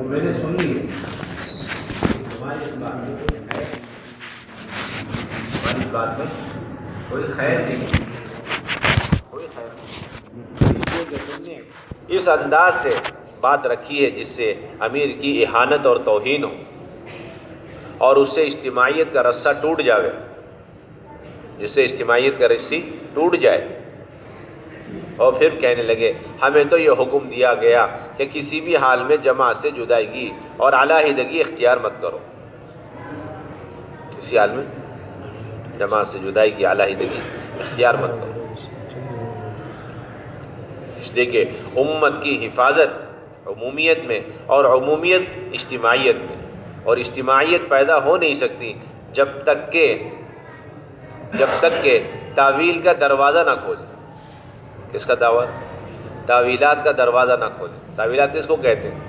وہ میں نے سن لی ہماری بات میں کوئی خیر نہیں، کوئی خیر نہیں، اس لیے کہ تم نے اس انداز سے بات رکھی ہے جس سے امیر کی اہانت اور توہین ہو اور اس سے اجتماعیت کا رسہ ٹوٹ جاوے، جس سے اجتماعیت کا رسی ٹوٹ جائے۔ اور پھر کہنے لگے ہمیں تو یہ حکم دیا گیا کہ کسی بھی حال میں جماعت سے جدائیگی اور علیحدگی اختیار مت کرو، کسی حال میں جماعت سے جدائیگی علیحدگی اختیار مت کرو، اس لیے کہ امت کی حفاظت عمومیت میں اور عمومیت اجتماعیت میں، اور اجتماعیت پیدا ہو نہیں سکتی جب تک کہ تعویل کا دروازہ نہ کھولے۔ کس کا دعویٰ؟ تعویلات کا دروازہ نہ کھولے۔ تعویلات کس کو کہتے ہیں؟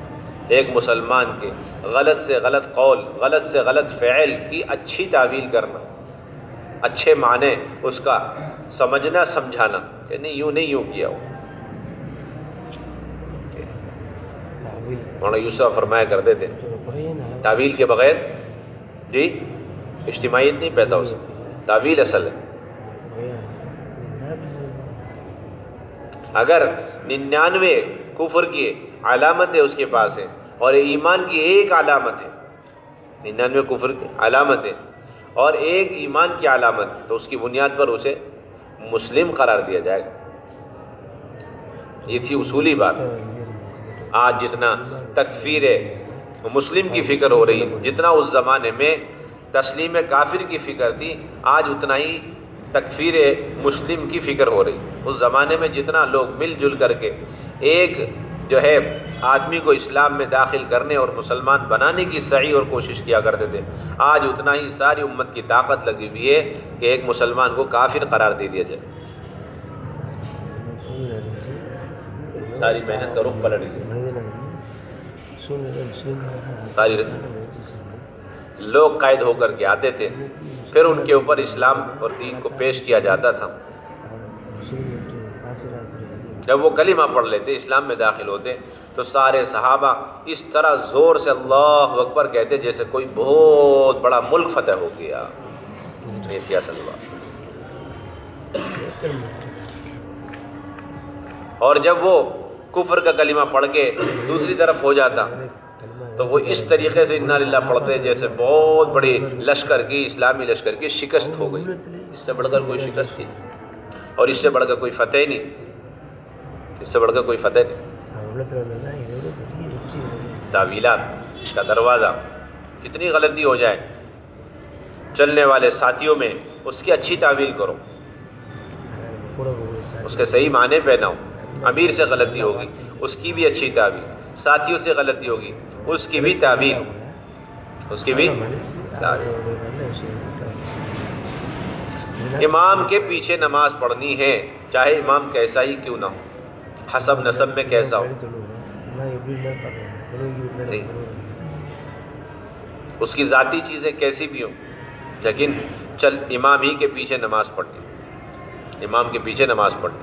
ایک مسلمان کے غلط سے غلط قول، غلط سے غلط فعل کی اچھی تعویل کرنا، اچھے معنی اس کا سمجھنا سمجھانا کہ نہیں یوں نہیں، یوں کیا ہو۔ مولانا یوسف فرمایا کرتے تھے تعویل کے بغیر جی اجتماعیت نہیں پیدا ہو سکتی، تعویل اصل ہے۔ اگر 99 کفر کی علامتیں اس کے پاس ہیں اور ایمان کی ایک علامت ہے، 99 کفر کی علامتیں اور ایک ایمان کی علامت، تو اس کی بنیاد پر اسے مسلم قرار دیا جائے گا۔ یہ تھی اصولی بات۔ آج جتنا تکفیر مسلم کی فکر ہو رہی ہے، جتنا اس زمانے میں تسلیم کافر کی فکر تھی، آج اتنا ہی تکفیر مسلم کی فکر ہو رہی۔ اس زمانے میں جتنا لوگ مل جل کر کے ایک جو ہے آدمی کو اسلام میں داخل کرنے اور مسلمان بنانے کی سعی اور کوشش کیا کرتے تھے، آج اتنا ہی ساری امت کی طاقت لگی ہوئی ہے کہ ایک مسلمان کو کافر قرار دے دیا جائے۔ ساری محنت کا رخ پلٹ گیا۔ ساری لوگ قائد ہو کر کے آتے تھے، پھر ان کے اوپر اسلام اور دین کو پیش کیا جاتا تھا۔ جب وہ کلمہ پڑھ لیتے، اسلام میں داخل ہوتے، تو سارے صحابہ اس طرح زور سے اللہ اکبر کہتے جیسے کوئی بہت بڑا ملک فتح ہو گیا۔ یہ تھی اصل بات۔ اور جب وہ کفر کا کلمہ پڑھ کے دوسری طرف ہو جاتا تو وہ اس طریقے سے انا للہ پڑھتے جیسے بہت بڑی لشکر کی، اسلامی لشکر کی شکست ہو گئی۔ اس سے بڑھ کر کوئی شکست تھی اور اس سے بڑھ کر کوئی فتح ہی نہیں، اس سے بڑھ کر کوئی فتح نہیں۔ تعویلات کا دروازہ، کتنی غلطی ہو جائے چلنے والے ساتھیوں میں، اس کی اچھی تعویل کرو، اس کے صحیح معنی پہناؤ۔ امیر سے غلطی ہوگی، اس کی بھی اچھی تعویل، ساتھیوں سے غلطی ہوگی، اس کی بھی تعویل، اس کی بھی تعویل۔ امام کے پیچھے نماز پڑھنی ہے، چاہے امام کیسا ہی کیوں نہ ہو، حسب نسب میں کیسا ہو، اس کی ذاتی چیزیں کیسی بھی ہوں، لیکن چل امام ہی کے پیچھے نماز پڑھنی، امام کے پیچھے نماز پڑھنی۔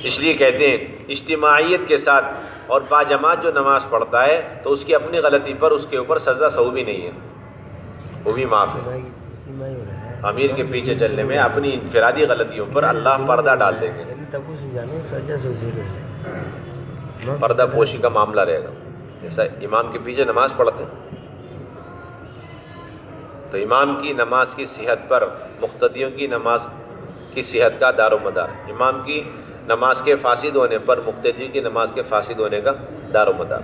اس لیے کہتے ہیں اجتماعیت کے ساتھ اور باجماعت جو نماز پڑھتا ہے تو اس کی اپنی غلطی پر اس کے اوپر سزا سو بھی نہیں ہے، وہ بھی معاف ہے۔ امیر کے پیچھے چلنے میں اپنی انفرادی غلطیوں پر اللہ پردہ ڈال دیں گے، پردہ پوشی کا معاملہ رہے گا۔ جیسا امام کے پیچھے نماز پڑھتے ہیں تو امام کی نماز کی صحت پر مقتدیوں کی نماز کی صحت کا دار و مدار، امام کی نماز کے فاسد ہونے پر مقتدی کی نماز کے فاسد ہونے کا دار و مدار،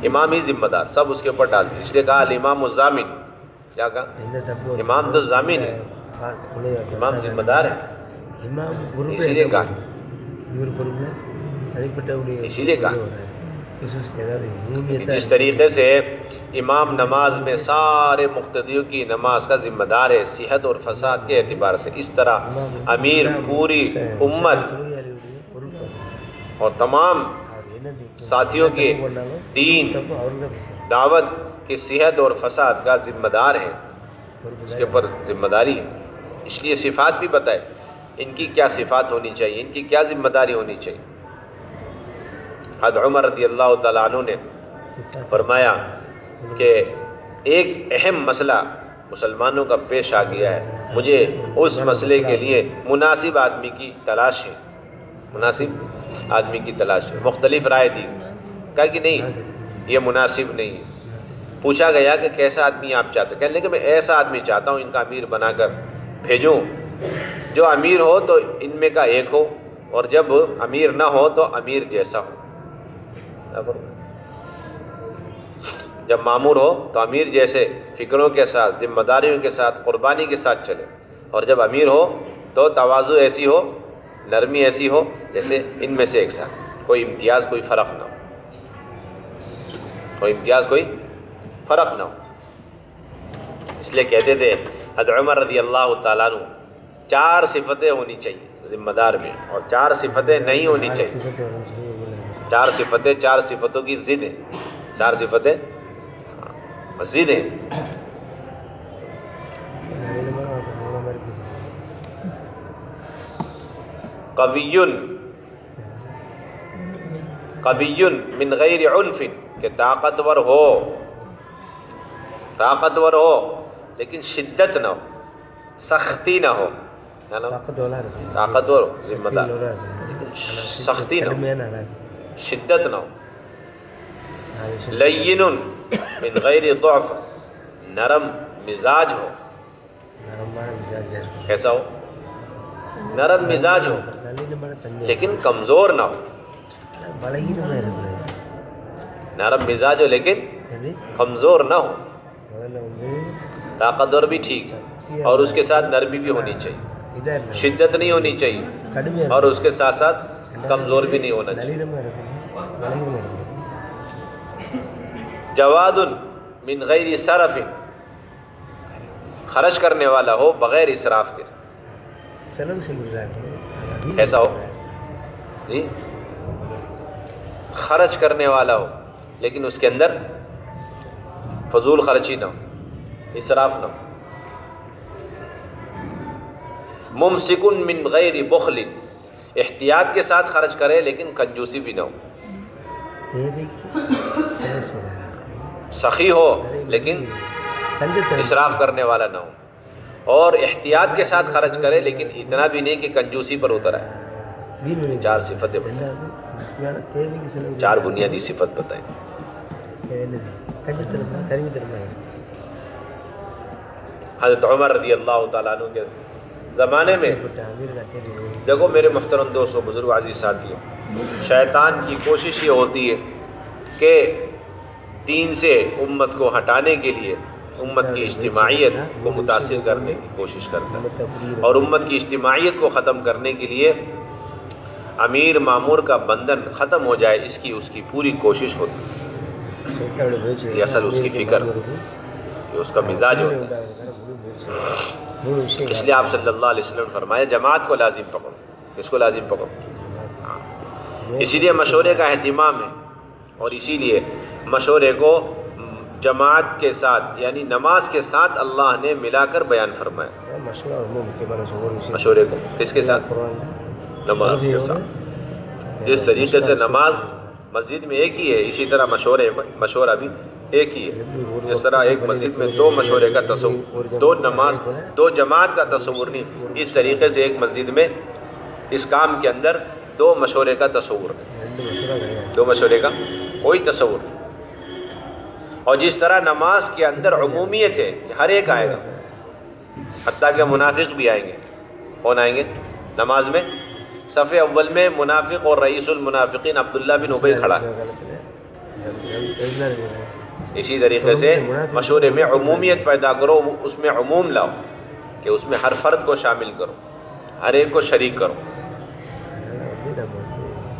امام ہی ذمہ دار، سب اس کے اوپر ڈال دی۔ اس لیے کہا الامام الضامن، کیا کہا؟ امام تو ضامن ہے، امام ذمہ دار ہے، اسی لیے کہا جس طریقے سے امام نماز میں سارے مقتدیوں کی نماز کا ذمہ دار ہے صحت اور فساد کے اعتبار سے، اس طرح امیر پوری امت اور تمام ساتھیوں کے دین دعوت کی صحت اور فساد کا ذمہ دار ہے، اس کے اوپر ذمہ داری ہے۔ اس لیے صفات بھی بتائے ان کی کیا صفات ہونی چاہیے، ان کی کیا ذمہ داری ہونی چاہیے۔ حضرت عمر رضی اللہ تعالیٰ عنہ نے فرمایا کہ ایک اہم مسئلہ مسلمانوں کا پیش آ گیا ہے، مجھے اس مسئلے کے لیے مناسب آدمی کی تلاش ہے، مناسب آدمی کی تلاش ہے۔ مختلف رائے دی، کہا کہ نہیں یہ مناسب نہیں ہے۔ پوچھا گیا کہ کیسا آدمی آپ چاہتے ہیں؟ کہنے لگے کہ میں ایسا آدمی چاہتا ہوں ان کا امیر بنا کر بھیجوں جو امیر ہو تو ان میں کا ایک ہو، اور جب امیر نہ ہو تو امیر جیسا ہو، جب معمور ہو تو امیر جیسے فکروں کے ساتھ، ذمہ داریوں کے ساتھ، قربانی کے ساتھ چلے، اور جب امیر ہو تو تواضع ایسی ہو، نرمی ایسی ہو جیسے ان میں سے ایک ساتھ، کوئی امتیاز کوئی فرق نہ ہو، کوئی امتیاز کوئی فرق نہ ہو۔ اس لیے کہتے تھے حضرت عمر رضی اللہ تعالیٰ عنہ 4 صفتیں ہونی چاہیے ذمہ دار میں، اور 4 صفتیں نہیں ہونی چاہیے۔ 4 صفتیں 4 صفتوں کی ضد ہیں، 4 صفتیں ضد ہیں۔ قوی من غیر عنف، کہ طاقتور ہو لیکن شدت نہ ہو، سختی نہ ہو، طاقتور ہو ذمہ دار لیکن سختی نہ ہو، شدت نہ ہو۔ لین من غیر ضعف، نرم مزاج ہو، کیسا ہو؟ نرم مزاج ہو لیکن کمزور نہ ہو، نرم مزاج ہو لیکن کمزور نہ ہو، طاقتور بھی ٹھیک اور اس کے ساتھ نرمی بھی ہونی چاہیے، شدت نہیں ہونی چاہیے اور اس کے ساتھ ساتھ کمزور بھی نہیں ہونا چاہیے۔ جواد من غیر صرف، خرچ کرنے والا ہو بغیر اسراف کے، ایسا ہو جی، خرچ کرنے والا ہو لیکن اس کے اندر فضول خرچی نہ ہو، اسراف نہ ہو۔ ممسک من غیر بخل، احتیاط کے ساتھ خرچ کرے لیکن کنجوسی بھی نہ ہو، سخی ہو لیکن اسراف کرنے والا نہ ہو، اور احتیاط کے ساتھ خرچ کرے لیکن اتنا بھی نہیں کہ کنجوسی پر اتر آئے۔ 4 صفتیں بتائیں، 4 بنیادی صفت بتائیں۔ حضرت عمر رضی اللہ تعالیٰ عنہ کے زمانے میں، دیکھو میرے محترم دوستوں، بزرگ، عزیز ساتھیوں، شیطان کی کوشش یہ ہوتی ہے کہ دین سے امت کو ہٹانے کے لیے امت کی اجتماعیت کو متاثر کرنے کی کوشش کرتا ہے، اور امت کی اجتماعیت کو ختم کرنے کے لیے امیر معمور کا بندھن ختم ہو جائے، اس کی پوری کوشش ہوتی ہے۔ یہ اصل اس کی فکر، یہ اس کا مزاج ہوتا ہے۔ اس لیے آپ صلی اللہ علیہ وسلم نے فرمایا جماعت کو لازم پکڑو، اس کو لازم پکڑو۔ اسی لیے مشورے کا اہتمام ہے، اور اسی لیے مشورے کو جماعت کے ساتھ یعنی نماز کے ساتھ اللہ نے ملا کر بیان فرمایا۔ مشورے کو کس کے ساتھ؟ نماز کے ساتھ۔ جس طریقے سے نماز مسجد میں ایک ہی ہے، اسی طرح مشورہ بھی ایک ہی ہے۔ جس طرح ایک مسجد میں 2 مشورے کا تصور، 2 نماز، 2 جماعت کا تصور نہیں، اس طریقے سے ایک مسجد میں اس کام کے اندر 2 مشورے کا تصور ہے، 2 مشورے کا کوئی تصور نہیں۔ اور جس طرح نماز کے اندر عمومیت ہے کہ ہر ایک آئے گا، حتیٰ کہ منافق بھی آئیں گے۔ کون آئیں گے نماز میں؟ صف اول میں منافق اور رئیس المنافقین عبداللہ بن ابی کھڑا ہے۔ اسی طریقے سے مشورے میں عمومیت پیدا کرو، اس میں عموم لاؤ کہ اس میں ہر فرد کو شامل کرو، ہر ایک کو شریک کرو۔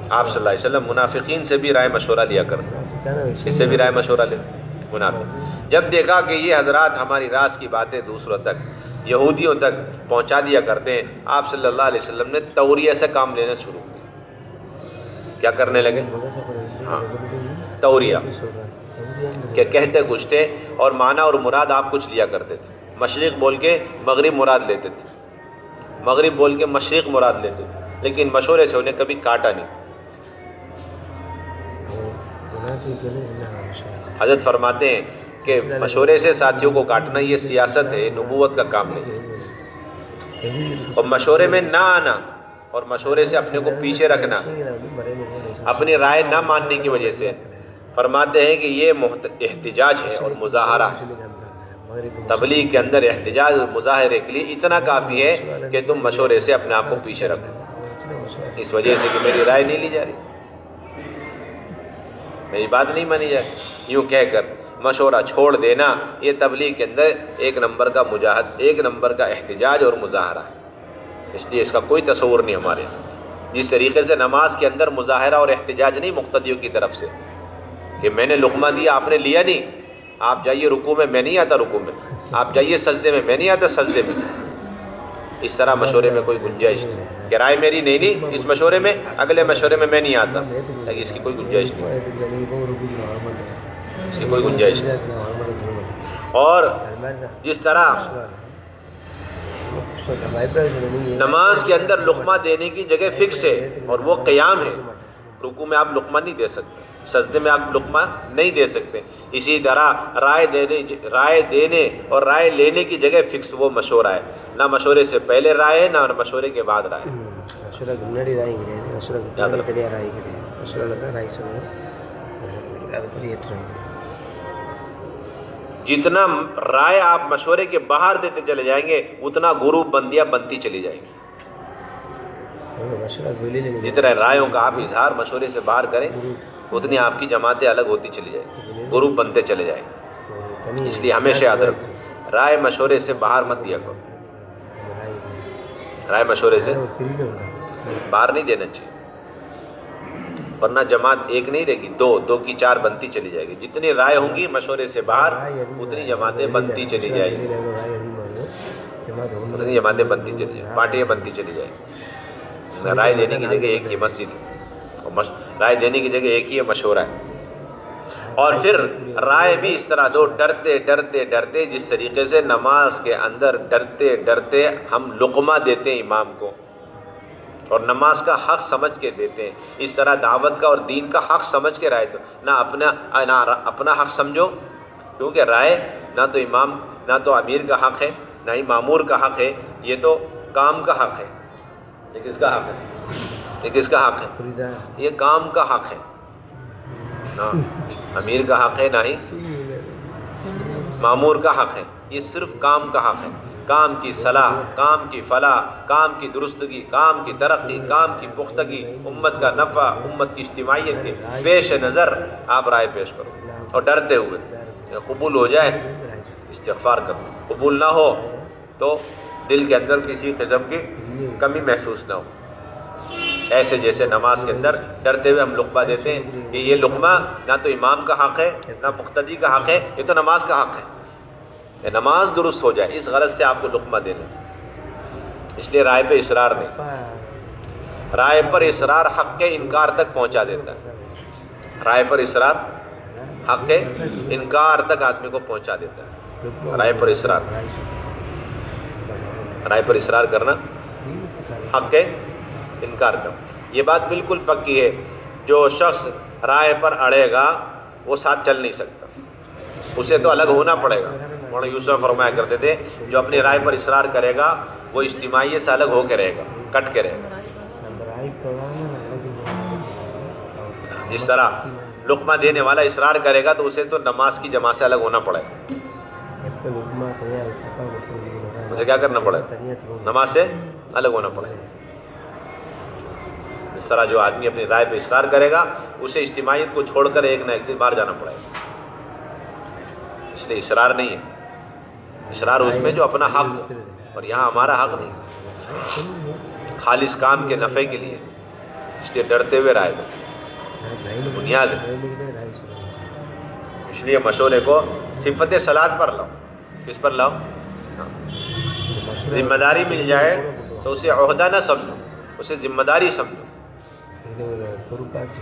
آپ صلی اللہ علیہ وسلم منافقین سے بھی رائے مشورہ لیا کرتے، اس سے بھی رائے مشورہ لے۔ منافق جب دیکھا کہ یہ حضرات ہماری راز کی باتیں دوسروں تک، یہودیوں تک پہنچا دیا کرتے ہیں، آپ صلی اللہ علیہ وسلم نے توریہ سے کام لینا شروع کیا۔ کیا کرنے لگے؟ ہاں، توریہ، کہ کہتے کچھ تھے اور معنی اور مراد آپ کچھ لیا کرتے تھے۔ مشرق بول کے مغرب مراد لیتے تھے، مغرب بول کے مشرق مراد لیتے تھے، لیکن مشورے سے انہیں کبھی کاٹا نہیں۔ حضرت فرماتے ہیں کہ مشورے سے ساتھیوں کو کاٹنا یہ سیاست ہے، نبوت کا کام نہیں، اور مشورے میں نہ آنا اور مشورے سے اپنے کو پیچھے رکھنا، اپنی رائے نہ ماننے کی وجہ سے، فرماتے ہیں کہ یہ احتجاج ہے اور مظاہرہ ہے۔ تبلیغ کے اندر احتجاج اور مظاہرے کے لیے اتنا کافی ہے کہ تم مشورے سے اپنے آپ کو پیچھے رکھو، اس وجہ سے کہ میری رائے نہیں لی جا رہی، میری بات نہیں مانی جا رہی، یوں کہہ کر مشورہ چھوڑ دینا یہ تبلیغ کے اندر ایک نمبر کا ایک نمبر کا احتجاج اور مظاہرہ ہے۔ اس لیے اس کا کوئی تصور نہیں ہمارے، جس طریقے سے نماز کے اندر مظاہرہ اور احتجاج نہیں مقتدیوں کی طرف سے کہ میں نے لقمہ دیا آپ نے لیا نہیں، آپ جائیے رکوع میں، میں نہیں آتا رکوع میں، آپ جائیے سجدے میں، میں نہیں آتا سجدے میں، اس طرح مشورے میں کوئی گنجائش نہیں کہ رائے میری نہیں اس مشورے میں، اگلے مشورے میں میں نہیں آتا، اس کی کوئی گنجائش نہیں، اس کی کوئی گنجائش نہیں۔ اور جس طرح نماز کے اندر لقمہ دینے کی جگہ فکس ہے اور وہ قیام ہے، رکوع میں آپ لقمہ نہیں دے سکتے، سجدے میں آپ لقمہ نہیں دے سکتے، اسی طرح رائے دینے اور رائے لینے کی جگہ فکس وہ مشورہ ہے، نہ مشورے سے پہلے رائے نہ مشورے کے بعد رائے۔ جتنا رائے آپ مشورے کے باہر دیتے چلے جائیں گے اتنا گروپ بندیاں بنتی چلی جائیں گی، جتنا رائےوں کا آپ اظہار مشورے سے باہر کریں اتنی آپ کی جماعتیں الگ ہوتی چلی جائیں گی، گروپ بنتے چلے جائیں گے۔ اس لیے ہمیشہ یاد رکھو رائے مشورے سے باہر مت دیا کرو، رائے مشورے سے باہر نہیں دینا چاہیے، ورنہ جماعت ایک نہیں رہے گی، دو کی چار بنتی چلی جائے گی، جتنی رائے ہوں گی مشورے سے باہر اتنی جماعتیں بنتی چلی جائیں گی، اتنی جماعتیں بنتی چلی جائیں، پارٹیاں بنتی چلی جائیں گی۔ رائے دینے کی جگہ ایک ہی مسجد ہے، رائے دینے کی جگہ ایک ہی ہے مشورہ ہے، اور پھر رائے بھی اس طرح دو ڈرتے ڈرتے ڈرتے، جس طریقے سے نماز کے اندر ڈرتے ڈرتے ہم لقمہ دیتے ہیں امام کو اور نماز کا حق سمجھ کے دیتے ہیں، اس طرح دعوت کا اور دین کا حق سمجھ کے رائے دو، نہ اپنا حق سمجھو، کیونکہ رائے نہ تو امام نہ تو امیر کا حق ہے نہ ہی مامور کا حق ہے، یہ تو کام کا حق ہے۔ یہ کس کا حق ہے؟ یہ کس کا حق ہے؟ یہ کام کا حق ہے، نہ امیر کا حق ہے نہ ہی مامور کا حق ہے، یہ صرف کام کا حق ہے۔ کام کی صلاح، کام کی فلاح، کام کی درستگی، کام کی ترقی، کام کی پختگی، امت کا نفع، امت کی اجتماعیت کے پیش نظر آپ رائے پیش کرو، اور ڈرتے ہوئے قبول ہو جائے استغفار کرو، قبول نہ ہو تو دل کے اندر کسی قسم کی کمی محسوس نہ ہو، ایسے جیسے نماز کے اندر ڈرتے ہوئے ہم لقمہ دیتے ہیں کہ یہ لقمہ نہ تو امام کا حق ہے نہ مقتدی کا حق ہے، یہ تو نماز کا حق ہے، کہ نماز درست ہو جائے، اس غرض سے آپ کو لقمہ دینا، اس لیے رائے پہ اصرار نہیں، رائے پر اصرار حق کے انکار تک پہنچا دیتا ہے، رائے پر اصرار حق کے انکار تک آدمی کو پہنچا دیتا ہے، رائے پر اصرار کرنا حق کے انکار کرنا، یہ بات بالکل پکی ہے، جو شخص رائے پر اڑے گا وہ ساتھ چل نہیں سکتا، اسے تو الگ ہونا پڑے گا۔ مولانا یوسف فرمایا کرتے تھے جو اپنی رائے پر اصرار کرے گا وہ اجتماعیت سے الگ ہو کے رہے گا، کٹ کے رہے گا۔ جس طرح لقمہ دینے والا اصرار کرے گا تو اسے تو نماز کی جماعت سے الگ ہونا پڑے گا، اسے کیا کرنا پڑے گا؟ نماز سے الگ ہونا پڑے گا۔ اس طرح جو آدمی اپنی رائے پہ اصرار کرے گا اسے اجتماعیت کو چھوڑ کر ایک نہ ایک دن باہر جانا پڑے گا، اس لیے اصرار نہیں ہے، اصرار اس میں جو اپنا حق ہو، اور یہاں ہمارا حق نہیں، خالص کام کے نفع کے لیے، اس لیے ڈرتے ہوئے رائے دو، بنیاد ہے۔ اس لیے مشورے کو صفت صلاحت پر لاؤ، کس پر لاؤ؟ ذمہ داری مل جائے تو اسے عہدہ نہ سمجھو، اسے ذمہ داری سمجھو۔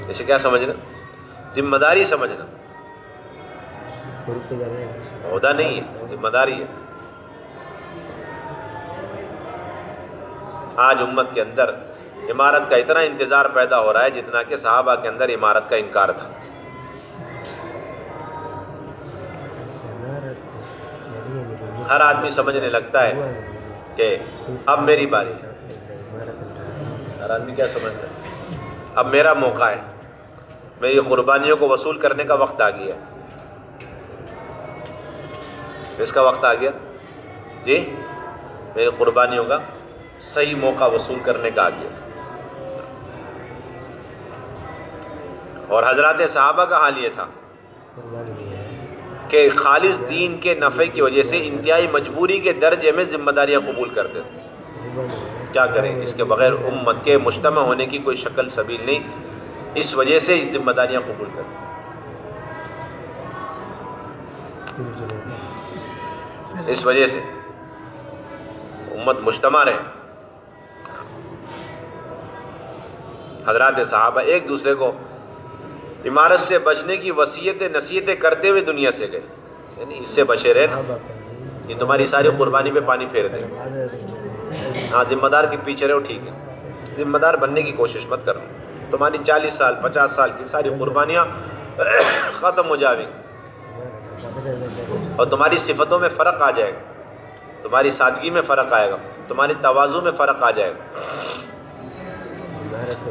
اسے کیا سمجھنا؟ ذمہ داری سمجھنا، عہدہ نہیں ہے، ذمہ داری ہے۔ آج امت کے اندر عمارت کا اتنا انتظار پیدا ہو رہا ہے جتنا کہ صحابہ کے اندر عمارت کا انکار تھا، ہر آدمی سمجھنے لگتا ہے کہ اب میری باری ہے. ہر آدمی کیا سمجھتا ہے؟ اب میرا موقع ہے، میری قربانیوں کو وصول کرنے کا وقت آ گیا. اس کا وقت آ گیا جی، میری قربانیوں کا صحیح موقع وصول کرنے کا آ گیا. اور حضرات صحابہ کا حال یہ تھا کہ خالص دین کے نفع کی وجہ سے انتہائی مجبوری کے درجے میں ذمہ داریاں قبول کرتے تھے. کیا کریں، اس کے بغیر امت کے مجتمع ہونے کی کوئی شکل سبیل نہیں. اس وجہ سے ذمہ داریاں قبول کرتے. اس وجہ سے امت مجتمع رہے. حضرات صحابہ ایک دوسرے کو عمارت سے بچنے کی وصیتیں نصیحتیں کرتے ہوئے دنیا سے گئے. یعنی اس سے بچے رہے نا، یہ تمہاری ساری قربانی پہ پانی پھیر دے. ہاں ذمہ دار کے پیچھے رہو، ٹھیک ہے، ذمہ دار بننے کی کوشش مت کرو. تمہاری 40 سال 50 سال کی ساری قربانیاں ختم ہو جائیں گی اور تمہاری صفتوں میں فرق آ جائے گا، تمہاری سادگی میں فرق آئے گا، تمہاری تواضع میں فرق آ جائے گا.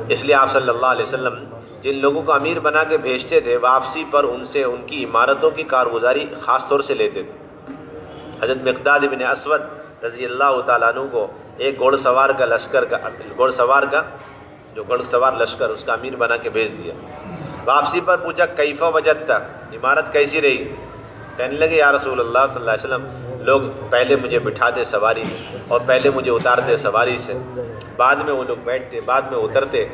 اس لیے آپ صلی اللہ علیہ وسلم جن لوگوں کو امیر بنا کے بھیجتے تھے، واپسی پر ان سے ان کی عمارتوں کی کارگزاری خاص طور سے لیتے تھے. حضرت مقداد بن اسود رضی اللہ تعالیٰ عنہ کو ایک گھوڑ سوار کا لشکر اس کا امیر بنا کے بھیج دیا. واپسی پر پوچھا کیف وجدت، عمارت کیسی رہی؟ کہنے لگے یا رسول اللہ صلی اللہ علیہ وسلم، لوگ پہلے مجھے بٹھاتے سواری میں اور پہلے مجھے اتارتے سواری سے، بعد میں وہ لوگ بیٹھتے، بعد میں اترتے.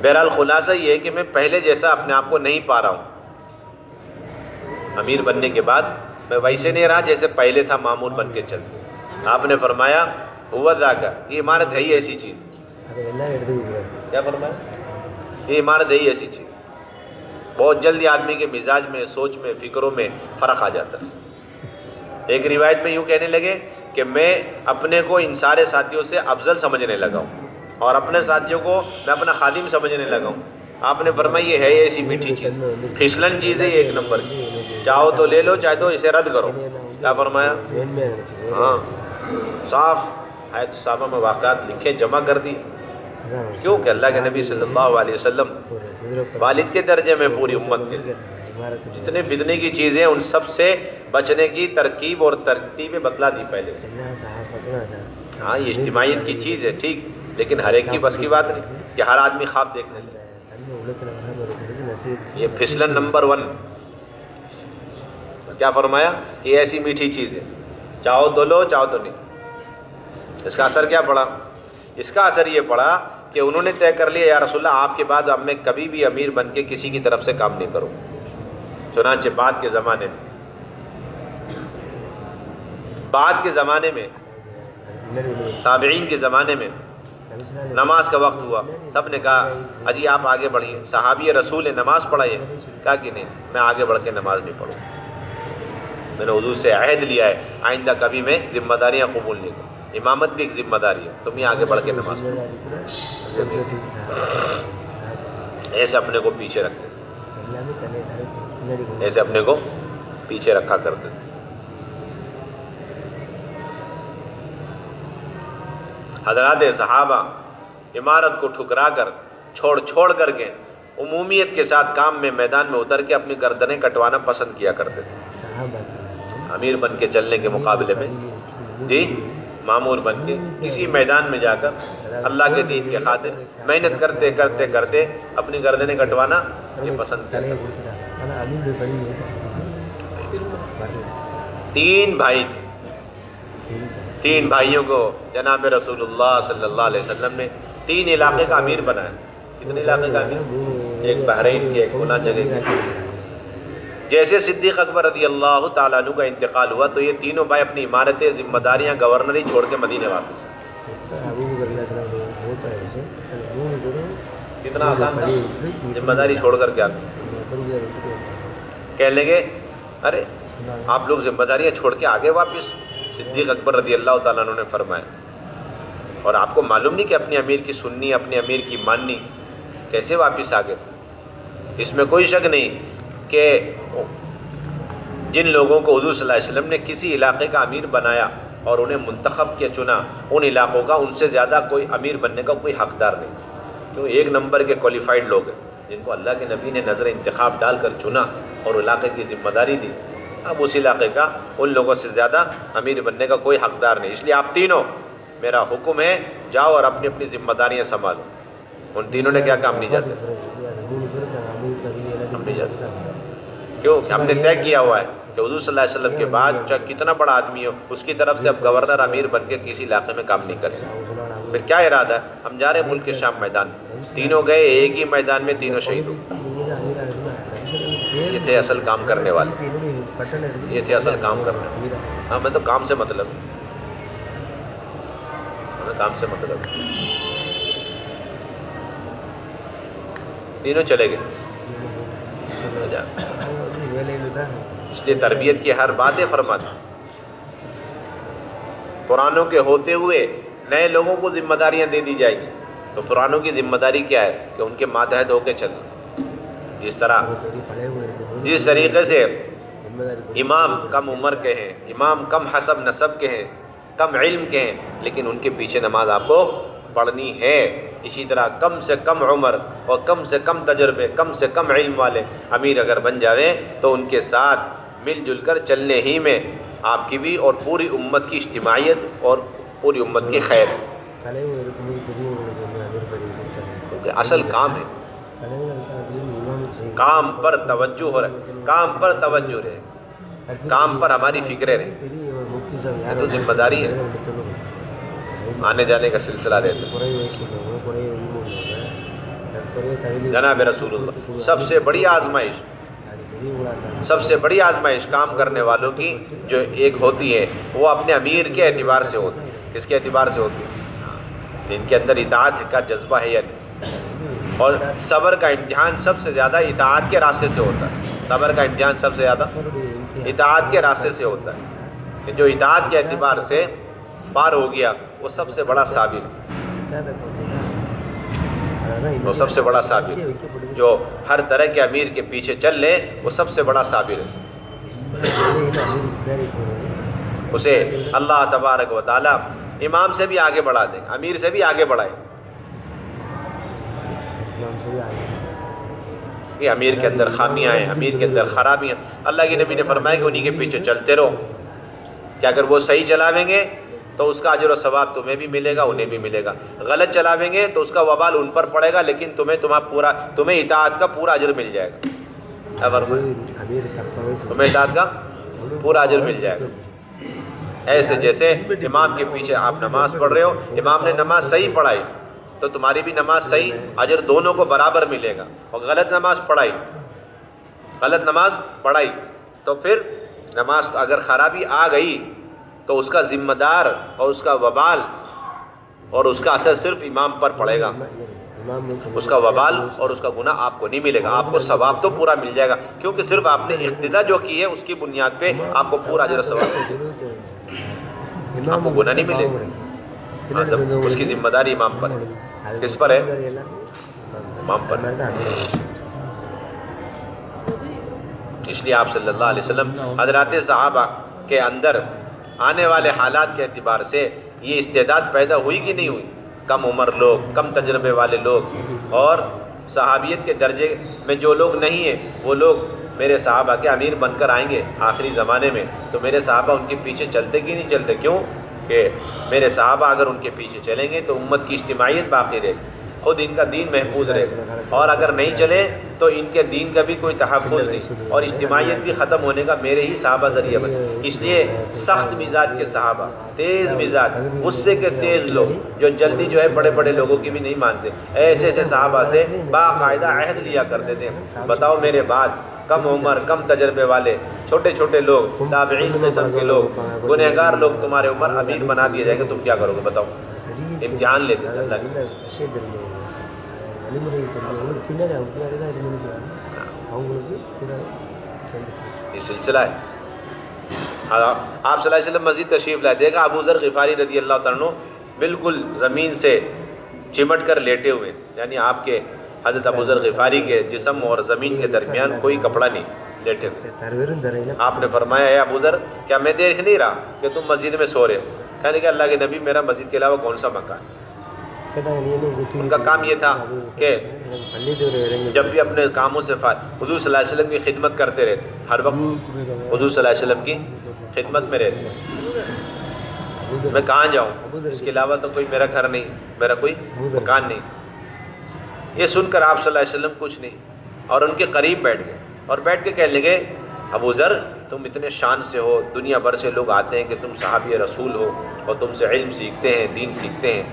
بہرحال خلاصہ یہ ہے کہ میں پہلے جیسا اپنے آپ کو نہیں پا رہا ہوں. امیر بننے کے بعد میں ویسے نہیں رہا جیسے پہلے تھا معمول بن کے چل. آپ نے فرمایا ہوا ذاکا، یہ عمارت ہے ہی ایسی چیز. کیا فرمایا؟ یہ عمارت ہے ہی ایسی چیز. بہت جلدی آدمی کے مزاج میں، سوچ میں، فکروں میں فرق آ جاتا ہے. ایک روایت میں یوں کہنے لگے کہ میں اپنے کو ان سارے ساتھیوں سے افضل سمجھنے لگا ہوں اور اپنے ساتھیوں کو میں اپنا خادم سمجھنے لگا ہوں. آپ نے فرمایا یہ ہے ایسی میٹھی چیز، پھسلن چیز ہے یہ ایک نمبر کی، چاہو تو لے لو، چاہے تو اسے رد کرو. کیا فرمایا؟ ہاں صاف آیت صحابہ میں واقعات لکھے جمع کر دی. کیوں کہ اللہ کے نبی صلی اللہ علیہ وسلم والد کے درجے میں پوری امت کے جتنے فتنے کی چیزیں ان سب سے بچنے کی ترکیب اور ترتیبیں بتلا دی پہلے سے. ہاں یہ اجتماعیت کی چیز ہے ٹھیک، لیکن ہر ایک کی بس کی بات نہیں کہ ہر آدمی خواب دیکھنے لگے. یہ پھسلن نمبر 1. کیا فرمایا؟ یہ ایسی میٹھی چیز ہے، چاہو تو لو، چاہو تو نہیں. اس کا اثر کیا پڑا؟ اس کا اثر یہ پڑا کہ انہوں نے طے کر لیا یا رسول اللہ آپ کے بعد اب میں کبھی بھی امیر بن کے کسی کی طرف سے کام نہیں کروں. چنانچہ بعد کے زمانے میں تابعین کے زمانے میں نماز کا وقت ہوا، سب نے کہا اجی آپ آگے بڑھیے، صحابی رسول نماز پڑھائیے. کہا کہ نہیں، میں آگے بڑھ کے نماز نہیں پڑھوں. میں نے حضور سے عہد لیا ہے آئندہ کبھی میں ذمہ داریاں قبول نہیں کروں. امامت بھی ایک ذمہ داری ہے، تم ہی آگے بڑھ کے نماز پڑھو. ایسے اپنے کو پیچھے رکھتے، ایسے اپنے کو پیچھے رکھا کرتے. حضرات صحابہ عمارت کو ٹھکرا کر چھوڑ کر کے عمومیت کے ساتھ کام میں میدان میں اتر کے اپنی گردنیں کٹوانا پسند کیا کرتے تھے. امیر بن کے چلنے کے مقابلے میں جی معمور بن کے کسی میدان میں جا کر اللہ کے دین کے خاطر محنت کرتے کرتے کرتے اپنی گردنیں کٹوانا یہ پسند کیا کرتے. 3 بھائی تھے، 3 بھائیوں کو جناب رسول اللہ صلی اللہ علیہ وسلم نے 3 علاقے کا امیر بنایا. کتنے علاقے کا امیر؟ ایک بحرین کی، ایک فلاں جگہ کی. جیسے صدیق اکبر رضی اللہ تعالیٰ عنہ کا انتقال ہوا تو یہ تینوں بھائی اپنی عمارتیں، ذمہ داریاں، گورنری چھوڑ کے مدینے واپس. کتنا آسان تھا، ذمہ داری چھوڑ کر کے آتے. کہنے لگے ارے آپ لوگ ذمہ داریاں چھوڑ کے آگے واپس. صدیق اکبر رضی اللہ تعالیٰ عنہ نے فرمایا اور آپ کو معلوم نہیں کہ اپنے امیر کی سننی، اپنے امیر کی ماننی، کیسے واپس آ گئے؟ اس میں کوئی شک نہیں کہ جن لوگوں کو حضور صلی اللہ علیہ وسلم نے کسی علاقے کا امیر بنایا اور انہیں منتخب کیا چنا، ان علاقوں کا ان سے زیادہ کوئی امیر بننے کا کوئی حقدار نہیں، کیوں ایک نمبر کے کوالیفائڈ لوگ ہیں جن کو اللہ کے نبی نے نظر انتخاب ڈال کر چنا اور علاقے کی ذمہ داری دی۔ اب اس علاقے کا ان لوگوں سے زیادہ امیر بننے کا کوئی حقدار نہیں، اس لیے آپ تینوں میرا حکم ہے جاؤ اور اپنی اپنی ذمہ داریاں سنبھالو۔ ان تینوں نے کیا کام نہیں جاتے، ہم نہیں جاتے، کیوں کہ ہم نے طے کیا ہوا ہے کہ حضور صلی اللہ علیہ وسلم کے بعد چاہے کتنا بڑا آدمی ہو اس کی طرف سے اب گورنر امیر بن کے کسی علاقے میں کام نہیں کرے۔ پھر کیا ارادہ ہے؟ ہم جا رہے ہیں ملک کے شام میدان، تینوں گئے ایک ہی میدان میں، تینوں شہید ہو۔ یہ تھے اصل کام کرنے والے، یہ تھے اصل کام کرنے والے۔ ہمیں تو کام سے مطلب ہے، ہمیں کام سے مطلب ہے۔ تینوں چلے گئے، اس لیے تربیت کی ہر باتیں فرماتے۔ پرانوں کے ہوتے ہوئے نئے لوگوں کو ذمہ داریاں دے دی جائیں گی، تو پرانوں کی ذمہ داری کیا ہے کہ ان کے ماتحت ہو کے چلنا۔ جس طریقے سے امام کم عمر کے ہیں، امام کم حسب نسب کے ہیں، کم علم کے ہیں، لیکن ان کے پیچھے نماز آپ کو پڑھنی ہے، اسی طرح کم سے کم عمر اور کم سے کم تجربے، کم سے کم علم والے امیر اگر بن جاویں تو ان کے ساتھ مل جل کر چلنے ہی میں آپ کی بھی اور پوری امت کی اجتماعیت اور پوری امت کی خیر ہے۔ کیونکہ اصل کام ہے، کام پر توجہ ہو رہا ہے، کام پر توجہ رہے، کام پر ہماری فکریں رہے، یہ تو ذمہ داری ہے، آنے جانے کا سلسلہ رہتا ہے۔ جناب رسول اللہ، سب سے بڑی آزمائش، سب سے بڑی آزمائش کام کرنے والوں کی جو ایک ہوتی ہے وہ اپنے امیر کے اعتبار سے ہوتی ہے۔ کس کے اعتبار سے ہوتی ہے؟ ان کے اندر اطاعت کا جذبہ ہے یا نہیں۔ اور صبر کا امتحان سب سے زیادہ اطاعت کے راستے سے ہوتا ہے، صبر کا امتحان سب سے زیادہ اطاعت کے راستے سے ہوتا ہے، کہ جو اطاعت کے اعتبار سے پار ہو گیا وہ سب سے بڑا صابر ہے، وہ سب سے بڑا صابر ہے۔ جو ہر طرح کے امیر کے پیچھے چل لے وہ سب سے بڑا صابر ہے۔ اسے اللہ تبارک و تعالی امام سے بھی آگے بڑھا دیں، امیر سے بھی آگے بڑھائے۔ کہ امیر کے اندر خامیاں ہیں، امیر کے اندر خرابیاں، اللہ کے نبی نے فرمایا کہ انہی کے پیچھے چلتے رہو، کہ اگر وہ صحیح چلاویں گے تو اس کا اجر و ثواب تمہیں بھی ملے گا، انہیں بھی ملے گا، غلط چلاویں گے تو اس کا وبال ان پر پڑے گا، لیکن تمہیں اطاعت کا پورا اجر مل جائے گا، تمہیں اطاعت کا پورا اجر مل جائے گا۔ ایسے جیسے امام کے پیچھے آپ نماز پڑھ رہے ہو، امام نے نماز صحیح پڑھائی تو تمہاری بھی نماز صحیح، اجر دونوں کو برابر ملے گا، اور غلط نماز پڑھائی تو پھر نماز اگر خرابی آ گئی تو اس کا ذمہ دار اور اس کا وبال اور اس کا اثر صرف امام پر پڑے گا، اس کا وبال اور اس کا گناہ آپ کو نہیں ملے گا، آپ کو ثواب تو پورا مل جائے گا، کیونکہ صرف آپ نے اقتدا جو کی ہے اس کی بنیاد پہ آپ کو پورا اجر و ثواب، آپ کو گناہ نہیں ملے گا۔ اس کی ذمہ داری امام پر ہے۔ کس پر ہے؟ امام پر۔ اس لیے آپ صلی اللہ علیہ وسلم حضرات صحابہ کے اندر آنے والے حالات کے اعتبار سے یہ استعداد پیدا ہوئی کہ نہیں ہوئی؟ کم عمر لوگ، کم تجربے والے لوگ اور صحابیت کے درجے میں جو لوگ نہیں ہیں وہ لوگ میرے صحابہ کے امیر بن کر آئیں گے آخری زمانے میں، تو میرے صحابہ ان کے پیچھے چلتے کہ نہیں چلتے؟ کیوں کہ میرے صحابہ اگر ان کے پیچھے چلیں گے تو امت کی اجتماعیت باقی رہے گی، خود ان کا دین محفوظ رہے گا، اور اگر نہیں چلے تو ان کے دین کا بھی کوئی تحفظ نہیں، اور اجتماعیت بھی ختم ہونے کا میرے ہی صحابہ ذریعہ بنے۔ اس لیے سخت مزاج کے صحابہ، تیز مزاج، غصے کے تیز لوگ جو جلدی جو ہے بڑے بڑے لوگوں کی بھی نہیں مانتے، ایسے ایسے صحابہ سے باقاعدہ عہد لیا کرتے تھے، بتاؤ میرے بعد کم عمر، کم تجربے والے، چھوٹے چھوٹے لوگ، تابعین قسم کے لوگ، گنہگار لوگ تمہارے اوپر امیر بنا دیے جائیں گے، تم کیا کرو گے؟ بتاؤ۔ امتحان لیتے تھے اللہ کے۔ یہ سلسلہ ہے۔ آپ صلی اللہ علیہ وسلم مزید تشریف لائے، دیکھا ابو ذر غفاری رضی اللہ تعالیٰ عنہ بالکل زمین سے چمٹ کر لیٹے ہوئے، یعنی آپ کے حضرت ابو ذر غفاری کے جسم اور زمین کے درمیان کوئی کپڑا نہیں، لیٹے ہوئے. آپ نے فرمایا اے ابو ذر کیا میں دیکھ نہیں رہا کہ تم مسجد میں سو رہے ہو؟ کہنے کہ اللہ کے نبی میرا مسجد کے علاوہ کون سا مکان. ان کا کام یہ تھا کہ جب بھی اپنے کاموں سے حضور صلی اللہ علیہ وسلم کی خدمت کرتے رہتے, ہر وقت حضور صلی اللہ علیہ وسلم کی خدمت میں رہتے. میں کہاں جاؤں, اس کے علاوہ تو کوئی میرا گھر نہیں, میرا کوئی مکان نہیں. یہ سن کر آپ صلی اللہ علیہ وسلم کچھ نہیں اور ان کے قریب بیٹھ گئے اور بیٹھ کے کہنے لگے ابو ذر تم اتنے شان سے ہو, دنیا بھر سے لوگ آتے ہیں کہ تم صحابی رسول ہو اور تم سے علم سیکھتے ہیں, دین سیکھتے ہیں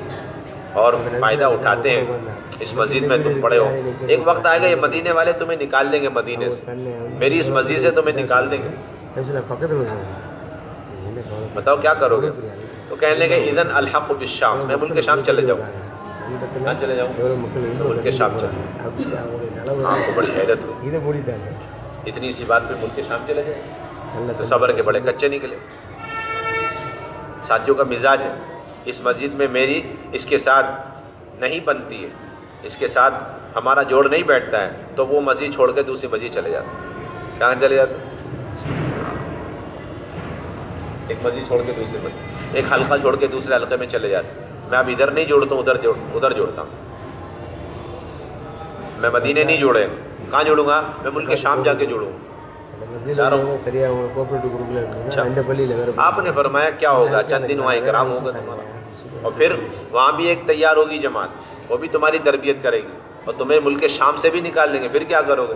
اور فائدہ اٹھاتے ہیں. اس مسجد میں تم پڑے ہو, ایک وقت آئے گا یہ مدینے والے تمہیں نکال دیں گے مدینے سے, میری اس مسجد سے تمہیں نکال دیں گے, بتاؤ کیا کرو گے؟ تو کہنے لگے اذن الحق بالشام, میں ملک شام چلے جاؤں. کہاں چلے جاؤں؟ ملک شام چلے جاؤں. آپ کو بڑی حیرت ہوئی, اتنی سی بات پہ ملک شام چلے جائیں. تو صبر کے بڑے کچے نکلے. ساتھیوں کا مزاج ہے, اس مسجد میں میری اس کے ساتھ نہیں بنتی ہے, اس کے ساتھ ہمارا جوڑ نہیں بیٹھتا ہے, تو وہ مسجد چھوڑ کے دوسری مسجد چلے جاتے. کہاں چلے جاتے؟ ایک مسجد چھوڑ کے دوسری مسجد, ایک حلقہ چھوڑ کے دوسرے حلقے میں چلے جاتے. میں اب ادھر نہیں جوڑتا ہوں, ادھر جوڑتا ہوں. میں مدینے نہیں جوڑے, کہاں جوڑوں گا؟ میں ملک شام جا کے جوڑوں. آپ نے فرمایا کیا ہوگا, چند دن وہاں اکرام ہوگا تمہارا, اور پھر وہاں بھی ایک تیار ہوگی جماعت, وہ بھی تمہاری تربیت کرے گی, اور تمہیں ملک شام سے بھی نکال دیں گے. پھر کیا کرو گے؟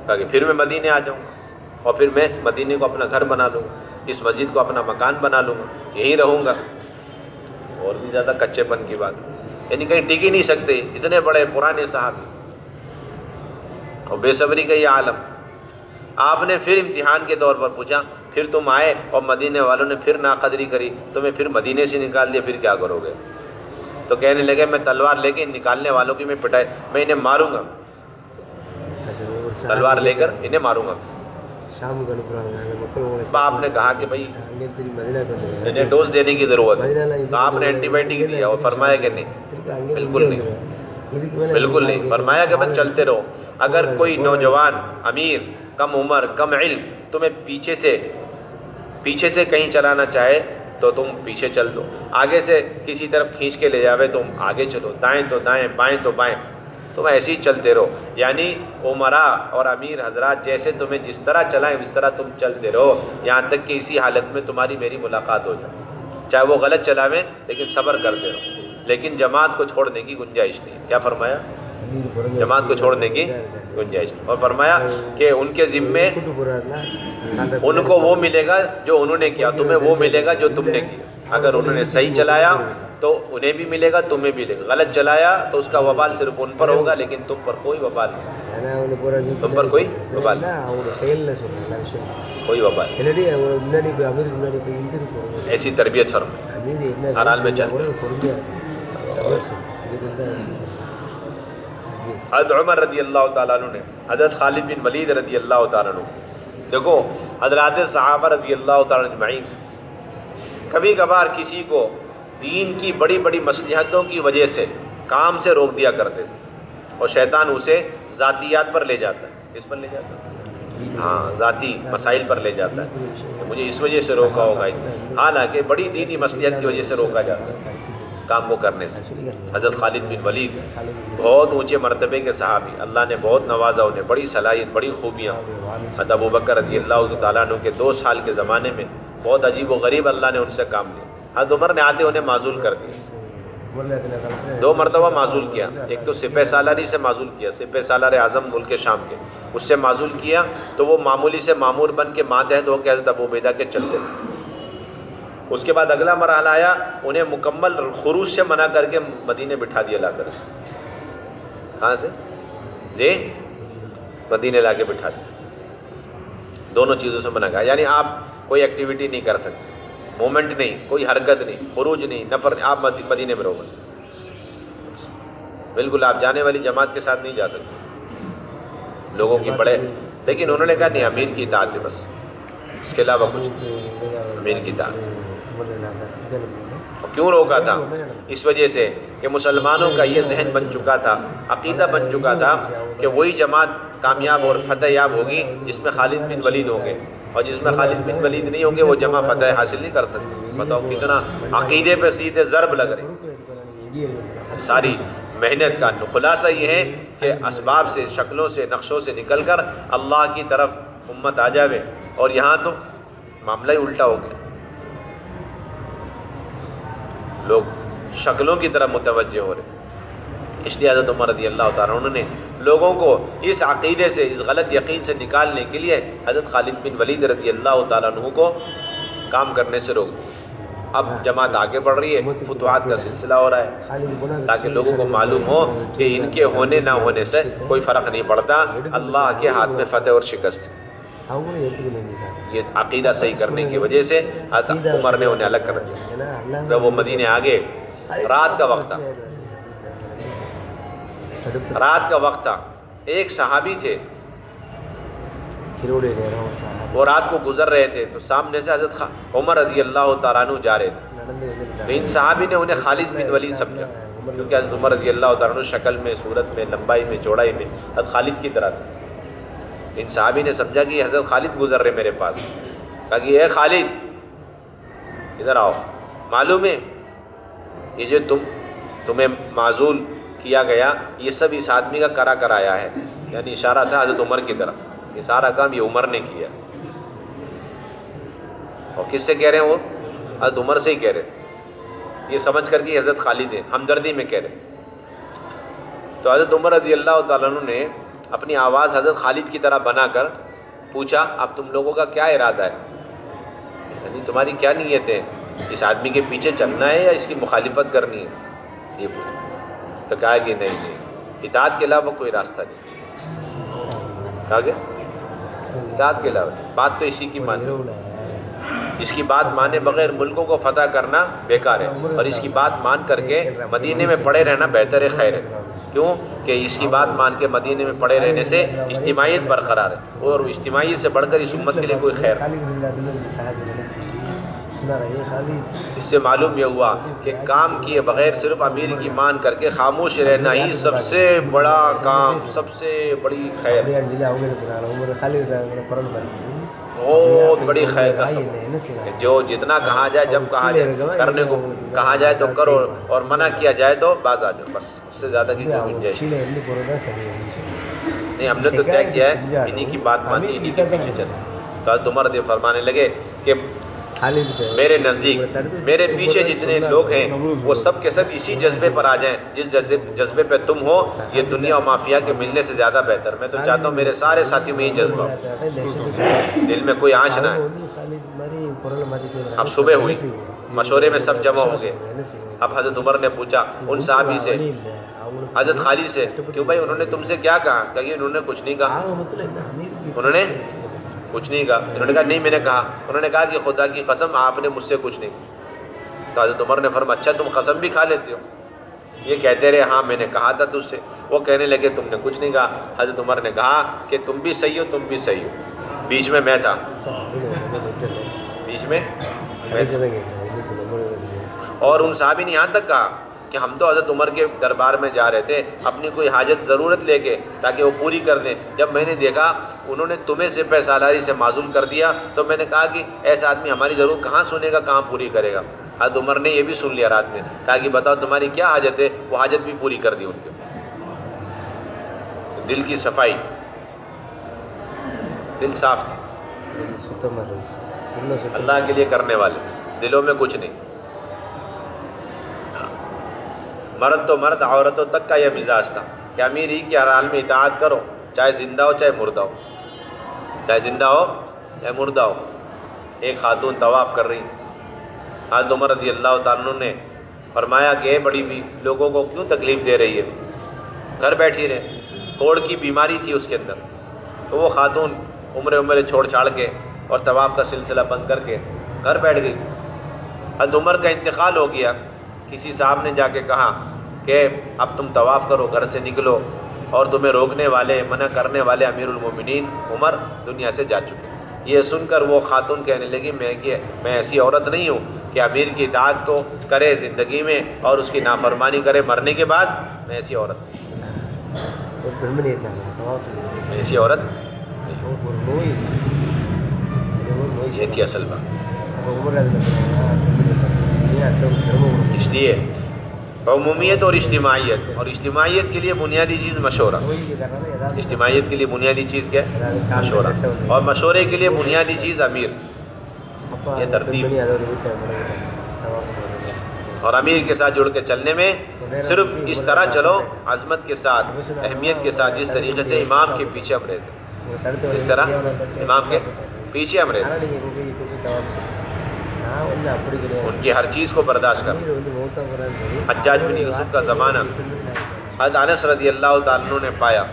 کہا کہ پھر میں مدینے آ جاؤں گا, اور پھر میں مدینے کو اپنا گھر بنا لوں گا, اس مسجد کو اپنا مکان بنا لوں گا, یہیں رہوں گا. اور بھی زیادہ کچے پن کی بات, یعنی کہیں ٹک ہی نہیں سکتے, اتنے بڑے پرانے صحابی اور بے صبری کا یہ عالم. آپ نے پھر امتحان کے طور پر پوچھا, پھر تم آئے اور مدینے والوں نے پھر ناقدری کری, تمہیں پھر مدینے سے نکال دیا, پھر کیا کرو گے؟ تو کہنے لگے میں تلوار لے کے نکالنے والوں کی میں انہیں ماروں گا, تلوار لے کر انہیں ماروں گا. آپ نے کہا کہ بھائی انہیں ڈوز دینے کی ضرورت ہے, تو آپ نے اینٹی بائیوٹک دیا اور فرمایا کہ نہیں, بالکل نہیں, بالکل نہیں. فرمایا کہ بس چلتے رہو. اگر کوئی نوجوان امیر کم عمر کم علم تمہیں پیچھے سے کہیں چلانا چاہے تو تم پیچھے چل دو, آگے سے کسی طرف کھینچ کے لے جاوے تم آگے چلو, دائیں تو دائیں بائیں تو بائیں, تم ایسے ہی چلتے رہو. یعنی عمراء اور امیر حضرات جیسے تمہیں جس طرح چلائیں اس طرح تم چلتے رہو, یہاں تک کہ اسی حالت میں تمہاری میری ملاقات ہو جائے. چاہے وہ غلط چلاویں لیکن صبر کرتے رہو, لیکن جماعت کو چھوڑنے کی گنجائش نہیں. کیا فرمایا؟ جماعت کو چھوڑنے کی گنجائش نہیں. اور فرمایا کہ ان کے ذمے ان کو وہ ملے گا جو انہوں نے کیا, تمہیں وہ ملے گا جو تم نے کیا. اگر انہوں نے صحیح چلایا تو انہیں بھی ملے گا, تمہیں بھی ملے گا. غلط چلایا تو اس کا وبال صرف ان پر ہوگا, لیکن تم پر کوئی وبال نہیں, تم پر کوئی وبال نہیں, کوئی وبال. ایسی تربیت فرمائے, ہر حال میں چلتے. حضرت عمر رضی اللہ تعالیٰ عنہ نے, حضرت خالد بن ولید رضی اللہ تعالیٰ عنہ, دیکھو حضرات صحابہ رضی اللہ تعالیٰ اجمعین کبھی کبھار کسی کو دین کی بڑی بڑی مصلحتوں کی وجہ سے کام سے روک دیا کرتے تھے, اور شیطان اسے ذاتیات پر لے جاتا ہے. اس پر لے جاتا ہے, ہاں, ذاتی مسائل پر لے جاتا ہے کہ مجھے اس وجہ سے روکا ہوگا, حالانکہ بڑی دینی مصلحت کی وجہ سے روکا جاتا ہے کام کو کرنے سے. حضرت خالد بن ولید بہت اونچے مرتبے کے صحابی, اللہ نے بہت نوازا انہیں, بڑی صلاحیت, بڑی خوبیاں. حضرت ابوبکر رضی اللہ تعالیٰ عنہ کے 2 سال کے زمانے میں بہت عجیب و غریب اللہ نے ان سے کام لیا. حضرت عمر نے آتے انہیں معزول کر دیا, 2 مرتبہ معزول کیا. ایک تو سپہ سالاری سے معزول کیا, سپہ سالار اعظم ملک شام کے, اس سے معزول کیا تو وہ معمولی سے مامور بن کے ماتحت ہو کے حضرت ابو عبیدہ کے چلتے تھے. اس کے بعد اگلا مرحلہ آیا, انہیں مکمل خروج سے منع کر کے مدینے بٹھا دیا لا کر. کہاں سے؟ جی, مدینے لا کے بٹھا دیا. دونوں چیزوں سے منع کیا, یعنی آپ کوئی ایکٹیویٹی نہیں کر سکتے, مومنٹ نہیں, کوئی حرکت نہیں, خروج نہیں, نفر نہیں, آپ مدینے میں رہو بس. بالکل آپ جانے والی جماعت کے ساتھ نہیں جا سکتے, لوگوں کی بڑے, لیکن انہوں نے کہا نہیں, امیر کی اطاعت ہے بس, اس کے علاوہ کچھ, امیر کی اطاعت. کیوں روکا تھا؟ اس وجہ سے کہ مسلمانوں کا یہ ذہن بن چکا تھا، عقیدہ بن چکا تھا کہ وہی جماعت کامیاب اور فتح یاب ہوگی جس میں خالد بن ولید ہوں گے، اور جس میں خالد بن ولید نہیں ہوں گے وہ جماعت فتح حاصل نہیں کر سکتی۔ بتاؤ کتنا عقیدے پہ سیدھے ضرب لگ رہے۔ ساری محنت کا خلاصہ یہ ہے کہ اسباب سے، شکلوں سے، نقشوں سے نکل کر اللہ کی طرف امت آ جاوے، اور یہاں تو معاملہ ہی الٹا ہو گیا، لوگ شکلوں کی طرف متوجہ ہو رہے۔ اس لیے حضرت عمر رضی اللہ تعالیٰ عنہ نے لوگوں کو اس عقیدے سے، اس غلط یقین سے نکالنے کے لیے حضرت خالد بن ولید رضی اللہ تعالیٰ عنہ کو کام کرنے سے روک دیا۔ اب جماعت آگے بڑھ رہی ہے، فتوحات کا سلسلہ ہو رہا ہے، تاکہ لوگوں کو معلوم ہو کہ ان کے ہونے نہ ہونے سے کوئی فرق نہیں پڑتا، اللہ کے ہاتھ میں فتح اور شکست ہے۔ یہ عقیدہ صحیح کرنے کی وجہ سے حضرت عمر نے انہیں الگ کر دیا۔ جب وہ مدینے آگے، رات کا وقت تھا، رات کا وقت تھا، ایک صحابی تھے، وہ رات کو گزر رہے تھے، تو سامنے سے حضرت عمر رضی اللہ تعالیٰ عنہ جا رہے تھے، تو ان صحابی نے انہیں خالد بن ولید سمجھا، کیونکہ حضرت عمر رضی اللہ تعالیٰ عنہ شکل میں، صورت میں، لمبائی میں، چوڑائی میں حضرت خالد کی طرح تھے۔ ان صحابی نے سمجھا کہ یہ حضرت خالد گزر رہے میرے پاس، کہا کہ اے خالد ادھر آؤ، معلوم ہے یہ جو تمہیں معزول کیا گیا یہ سب اس آدمی کا کرا کرایا ہے، یعنی اشارہ تھا حضرت عمر کی طرف، یہ سارا کام یہ عمر نے کیا۔ اور کس سے کہہ رہے ہیں؟ وہ حضرت عمر سے ہی کہہ رہے، یہ سمجھ کر کہ حضرت خالد ہیں، ہمدردی میں کہہ رہے۔ تو حضرت عمر رضی اللہ تعالیٰ عنہ نے اپنی آواز حضرت خالد کی طرح بنا کر پوچھا، اب تم لوگوں کا کیا ارادہ ہے، یعنی تمہاری کیا نیت ہے، اس آدمی کے پیچھے چلنا ہے یا اس کی مخالفت کرنی ہے؟ یہ پوچھا تو کہا کہ نہیں، اطاعت کے علاوہ کوئی راستہ نہیں۔ کہا گیا اطاعت کے علاوہ، بات تو اسی کی مانی، اس کی بات مانے بغیر ملکوں کو فتح کرنا بیکار ہے، اور اس کی بات مان کر کے مدینے میں پڑے رہنا بہتر ہے، خیر ہے۔ کیوں کہ اس کی بات مان کے مدینے میں پڑے رہنے سے اجتماعیت برقرار ہے، اور اجتماعیت سے بڑھ کر اس امت کے لیے کوئی خیر نہیں۔ اس سے معلوم یہ ہوا کہ کام کیے بغیر صرف امیر کی مان کر کے خاموش رہنا ہی سب سے بڑا کام، سب سے بڑی خیر، بہت بڑی خیر کا سبب، جو جتنا کہا جائے، جب کہا جائے، کرنے کو کہا جائے تو کرو، اور منع کیا جائے تو باز آ جاؤ، بس اس سے زیادہ کی کوئی گنجائش نہیں۔ ہم نے تو طے کیا ہے انہی کی بات مانی، انہی کے پیچھے چلے۔ تو حضرت عمر رضی فرمانے لگے کہ میرے نزدیک میرے پیچھے جتنے لوگ ہیں وہ سب کے سب اسی جذبے پر آ جائیں جس جذبے پہ تم ہو، یہ دنیا و مافیا کے ملنے سے زیادہ بہتر۔ میں تو چاہتا ہوں میرے سارے ساتھیوں میں یہ جذبہ ہو، دل میں کوئی آنچ نہ ہے۔ اب صبح ہوئی، مشورے میں سب جمع ہو گئے۔ اب حضرت عمر نے پوچھا ان صحابی سے، حضرت خالد سے، کیوں بھائی انہوں نے تم سے کیا کہا؟ کہ انہوں نے کچھ نہیں کہا، انہوں نے کچھ نہیں کہا۔ انہوں نے کہا نہیں میں نے کہا۔ انہوں نے کہا کہ خدا کی قسم آپ نے مجھ سے کچھ نہیں کہا۔ تو حضرت عمر نے فرمایا اچھا تم قسم بھی کھا لیتے ہو؟ یہ کہتے رہے ہاں میں نے کہا تھا تجھ سے۔ وہ کہنے لگے تم نے کچھ نہیں کہا۔ حضرت عمر نے کہا کہ تم بھی صحیح ہو، تم بھی صحیح ہو، بیچ میں میں تھا، بیچ میں میں تھا۔ اور ان صحابی نے یہاں تک کہا کہ ہم تو حضرت عمر کے دربار میں جا رہے تھے اپنی کوئی حاجت ضرورت لے کے تاکہ وہ پوری کر دیں، جب میں نے دیکھا انہوں نے تمہیں سپہ سالاری سے معزول کر دیا تو میں نے کہا کہ ایسا آدمی ہماری ضرورت کہاں سنے گا، کہاں پوری کرے گا۔ حضرت عمر نے یہ بھی سن لیا رات میں، کہا کہ بتاؤ تمہاری کیا حاجت ہے، وہ حاجت بھی پوری کر دی ان کے۔ دل کی صفائی، دل صاف تھی، اللہ کے لیے کرنے والے، دلوں میں کچھ نہیں۔ مرد تو مرد، عورتوں تک کا یہ مزاج تھا کہ امیر ہی کی ہر حال میں اطاعت کرو، چاہے زندہ ہو چاہے مردہ ہو، چاہے زندہ ہو چاہے مردہ ہو۔ ایک خاتون طواف کر رہی، حضرت عمر رضی اللہ تعالیٰ عنہ نے فرمایا کہ اے بڑی بھی لوگوں کو کیوں تکلیف دے رہی ہے، گھر بیٹھی رہے۔ کوڑ کی بیماری تھی اس کے اندر، تو وہ خاتون عمرے چھوڑ چھاڑ کے اور طواف کا سلسلہ بند کر کے گھر بیٹھ گئی۔ حضرت عمر کا انتقال ہو گیا، کسی صاحب نے جا کے کہا کہ اب تم طواف کرو، گھر سے نکلو، اور تمہیں روکنے والے منع کرنے والے امیر المومنین عمر دنیا سے جا چکے. یہ سن کر وہ خاتون کہنے لگی میں ایسی عورت نہیں ہوں کہ امیر کی اطاعت تو کرے زندگی میں اور اس کی نافرمانی کرے مرنے کے بعد. میں ایسی عورت ایسی عورت یہ تھی اصل بات. اس لیے عمومیت اور اجتماعیت کے لیے بنیادی چیز مشورہ. اجتماعیت کے لیے بنیادی چیز کیا ہے؟ مشورہ. اور مشورے کے لیے بنیادی چیز امیر. یہ ترتیب. اور امیر کے ساتھ جڑ کے چلنے میں صرف اس طرح چلو عظمت کے ساتھ اہمیت کے ساتھ جس طریقے سے امام کے پیچھے ہم رہتے. اس طرح امام کے پیچھے ہم رہتے ان کی ہر چیز کو برداشت کر. حجاج بن یوسف کا زمانہ حضرت انس رضی اللہ تعالیٰ عنہ نے پایا.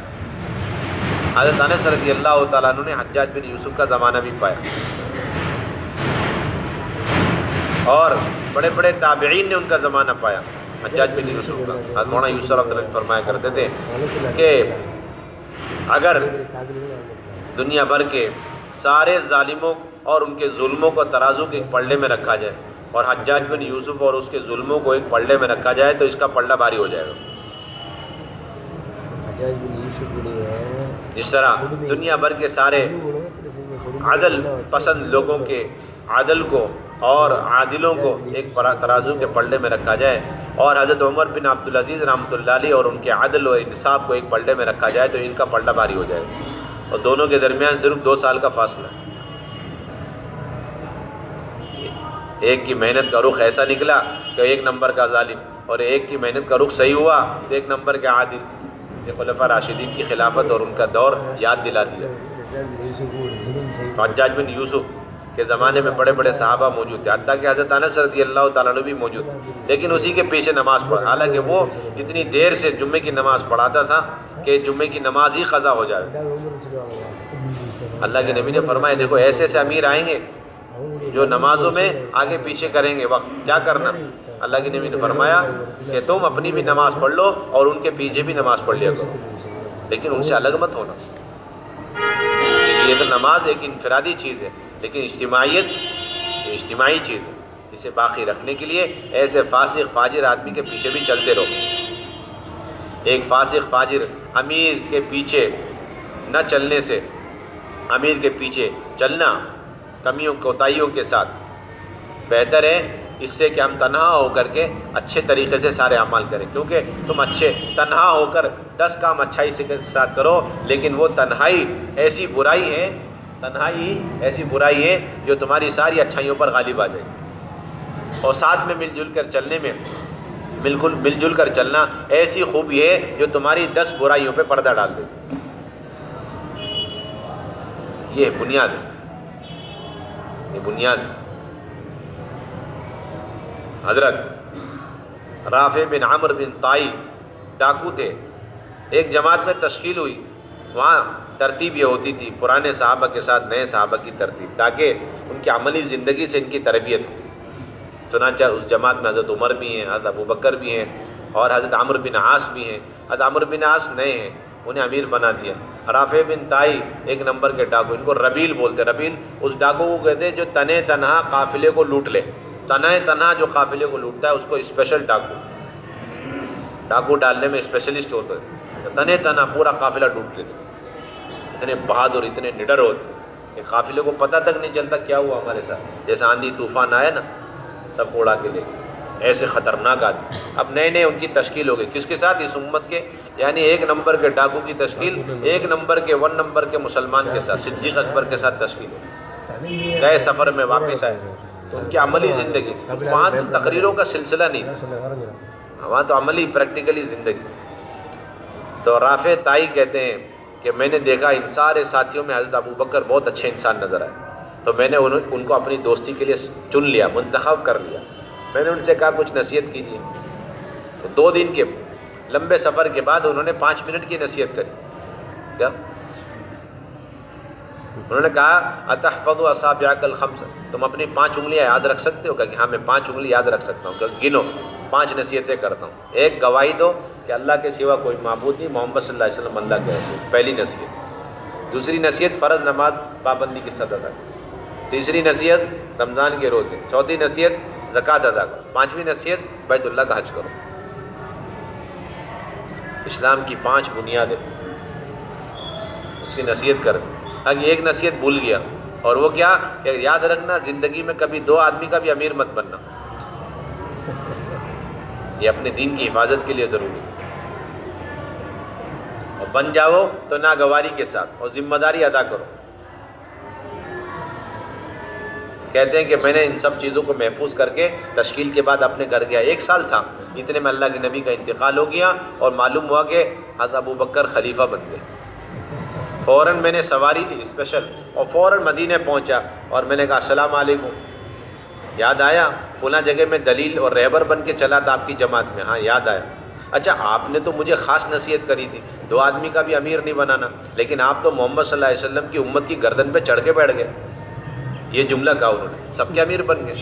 حضرت انس رضی اللہ تعالیٰ عنہ نے حجاج بن یوسف کا زمانہ بھی پایا. اور بڑے بڑے تابعین نے ان کا زمانہ پایا حجاج بن یوسف کا. حضرت مولانا یوسف رحمۃ اللہ فرمایا کرتے تھے کہ اگر دنیا بھر کے سارے ظالموں اور ان کے ظلموں کو ترازو کے ایک پلڑے میں رکھا جائے اور حجاج بن یوسف اور اس کے ظلموں کو ایک پلڑے میں رکھا جائے تو اس کا پلڑا بھاری ہو جائے گا. جس طرح دنیا بھر کے سارے عدل پسند لوگوں کے عدل کو اور عادلوں کو ایک ترازو کے پلڑے میں رکھا جائے اور حضرت عمر بن عبدالعزیز رحمۃ اللہ علیہ اور ان کے عدل اور انصاف کو ایک پلڑے میں رکھا جائے تو ان کا پلڑا بھاری ہو جائے گا. اور دونوں کے درمیان صرف 2 سال کا فاصلہ. ایک کی محنت کا رخ ایسا نکلا کہ 1 نمبر کا ظالم اور ایک کی محنت کا رخ صحیح ہوا تو 1 نمبر کے عادل. یہ خلفاء راشدین کی خلافت اور ان کا دور یاد دلا دیا. حجاج بن یوسف کے زمانے میں بڑے بڑے صحابہ موجود تھے حتیٰ کہ حضرت انس رضی اللہ تعالیٰ عنہ بھی موجود تھے لیکن اسی کے پیچھے نماز پڑھا. حالانکہ وہ اتنی دیر سے جمعے کی نماز پڑھاتا تھا کہ جمعے کی نماز ہی قضا ہو جائے. اللہ کے نبی نے فرمایا دیکھو ایسے ایسے امیر آئیں گے جو نمازوں میں آگے پیچھے کریں گے وقت کیا کرنا. اللہ کے نبی نے فرمایا کہ تم اپنی بھی نماز پڑھ لو اور ان کے پیچھے بھی نماز پڑھ لیا کرو لیکن ان سے الگ مت ہونا. یہ تو نماز ایک انفرادی چیز ہے لیکن اجتماعیت اجتماعی چیز ہے. اسے باقی رکھنے کے لیے ایسے فاسق فاجر آدمی کے پیچھے بھی چلتے رہو. ایک فاسق فاجر امیر کے پیچھے نہ چلنے سے امیر کے پیچھے چلنا کمیوں کوتاہیوں کے ساتھ بہتر ہے اس سے کہ ہم تنہا ہو کر کے اچھے طریقے سے سارے اعمال کریں. کیونکہ تم اچھے تنہا ہو کر 10 کام اچھائی سے ساتھ کرو لیکن وہ تنہائی ایسی برائی ہے جو تمہاری ساری اچھائیوں پر غالب آ جائے گی. اور ساتھ میں مل جل کر چلنے میں بالکل مل جل کر چلنا ایسی خوبی ہے جو تمہاری 10 برائیوں پہ پردہ ڈال دے گی. یہ بنیاد ہے. یہ بنیاد ہے. حضرت رافع بن عمرو بن طائی ڈاکو تھے. ایک جماعت میں تشکیل ہوئی. وہاں ترتیب یہ ہوتی تھی پرانے صحابہ کے ساتھ نئے صحابہ کی ترتیب تاکہ ان کی عملی زندگی سے ان کی تربیت ہو. چنانچہ اس جماعت میں حضرت عمر بھی ہیں حضرت ابوبکر بھی ہیں اور حضرت عمرو بن عاص بھی ہیں. حضرت عمرو بن عاص نئے ہیں انہیں امیر بنا دیا. رافع بن طائی 1 نمبر کے ڈاکو ان کو ربیل بولتے. ربیل اس ڈاکو کو کہتے ہیں جو تنے تنہا قافلے کو لوٹ لے. تنہا جو قافلے کو لوٹتا ہے اس کو اسپیشل ڈاکو ڈالنے میں اسپیشلسٹ ہوتے ہیں. تنہا پورا قافلہ لوٹ لیتے. اتنے بہادر اتنے نڈر ہوتے کہ قافلے کو پتہ تک نہیں چلتا کیا ہوا ہمارے ساتھ. جیسے آندھی طوفان آیا نا سب کو اڑا کے لے گئے. ایسے خطرناک آدمی. اب نئے ان کی تشکیل ہو گئی. کس کے ساتھ؟ اس امت کے یعنی 1 نمبر کے ڈاکو کی تشکیل 1 نمبر کے 1 نمبر کے مسلمان کے ساتھ صدیق اکبر کے ساتھ تشکیل ہو گئے. سفر میں واپس آئے تو ان کی عملی زندگی وہاں تو تقریروں کا سلسلہ نہیں تھا. وہاں تو عملی پریکٹیکلی زندگی. تو رافع طائی کہتے ہیں کہ میں نے دیکھا ان سارے ساتھیوں میں حضرت ابوبکر بہت اچھے انسان نظر آئے تو میں نے ان کو اپنی دوستی کے لیے چن لیا منتخب کر لیا. میں نے ان سے کہا کچھ نصیحت کیجیے. تو 2 دن کے لمبے سفر کے بعد انہوں نے 5 منٹ کی نصیحت کری. کیا انہوں نے کہا اتحفظ اصابعک الخمس، تم اپنی 5 انگلیاں یاد رکھ سکتے ہو؟ کہا کہ ہاں میں 5 انگلی یاد رکھ سکتا ہوں. کہ گنو. 5 نصیحتیں کرتا ہوں. ایک، گواہی دو کہ اللہ کے سوا کوئی معبود نہیں، محمد صلی اللہ علیہ وسلم اللہ کے رسول، پہلی نصیحت. دوسری نصیحت فرض نماز پابندی کے ساتھ ادا کرو. تیسری نصیحت رمضان کے روزے. چوتھی نصیحت زکوٰۃ ادا کرو. 5ویں نصیحت بیت اللہ کا حج کرو. اسلام کی 5 بنیادیں اس کی نصیحت کر دی. اگر ایک نصیحت بھول گیا، اور وہ کیا کہ یاد رکھنا زندگی میں کبھی 2 آدمی کا بھی امیر مت بننا، یہ اپنے دین کی حفاظت کے لیے ضروری ہے. اور بن جاؤ تو ناگواری کے ساتھ اور ذمہ داری ادا کرو. کہتے ہیں کہ میں نے ان سب چیزوں کو محفوظ کر کے تشکیل کے بعد اپنے گھر گیا. 1 سال تھا، اتنے میں اللہ کے نبی کا انتقال ہو گیا اور معلوم ہوا کہ حضرت ابو بکر خلیفہ بن گئے. فوراً میں نے سواری لی اسپیشل اور فوراً مدینے پہنچا اور میں نے کہا السلام علیکم. یاد آیا فلاں جگہ میں دلیل اور رہبر بن کے چلا تھا آپ کی جماعت میں؟ ہاں یاد آیا. اچھا آپ نے تو مجھے خاص نصیحت کری تھی 2 آدمی کا بھی امیر نہیں بنانا، لیکن آپ تو محمد صلی اللہ علیہ وسلم کی امت کی گردن پہ چڑھ کے بیٹھ گئے. یہ جملہ کہا انہوں نے، سب کے امیر بن گئے.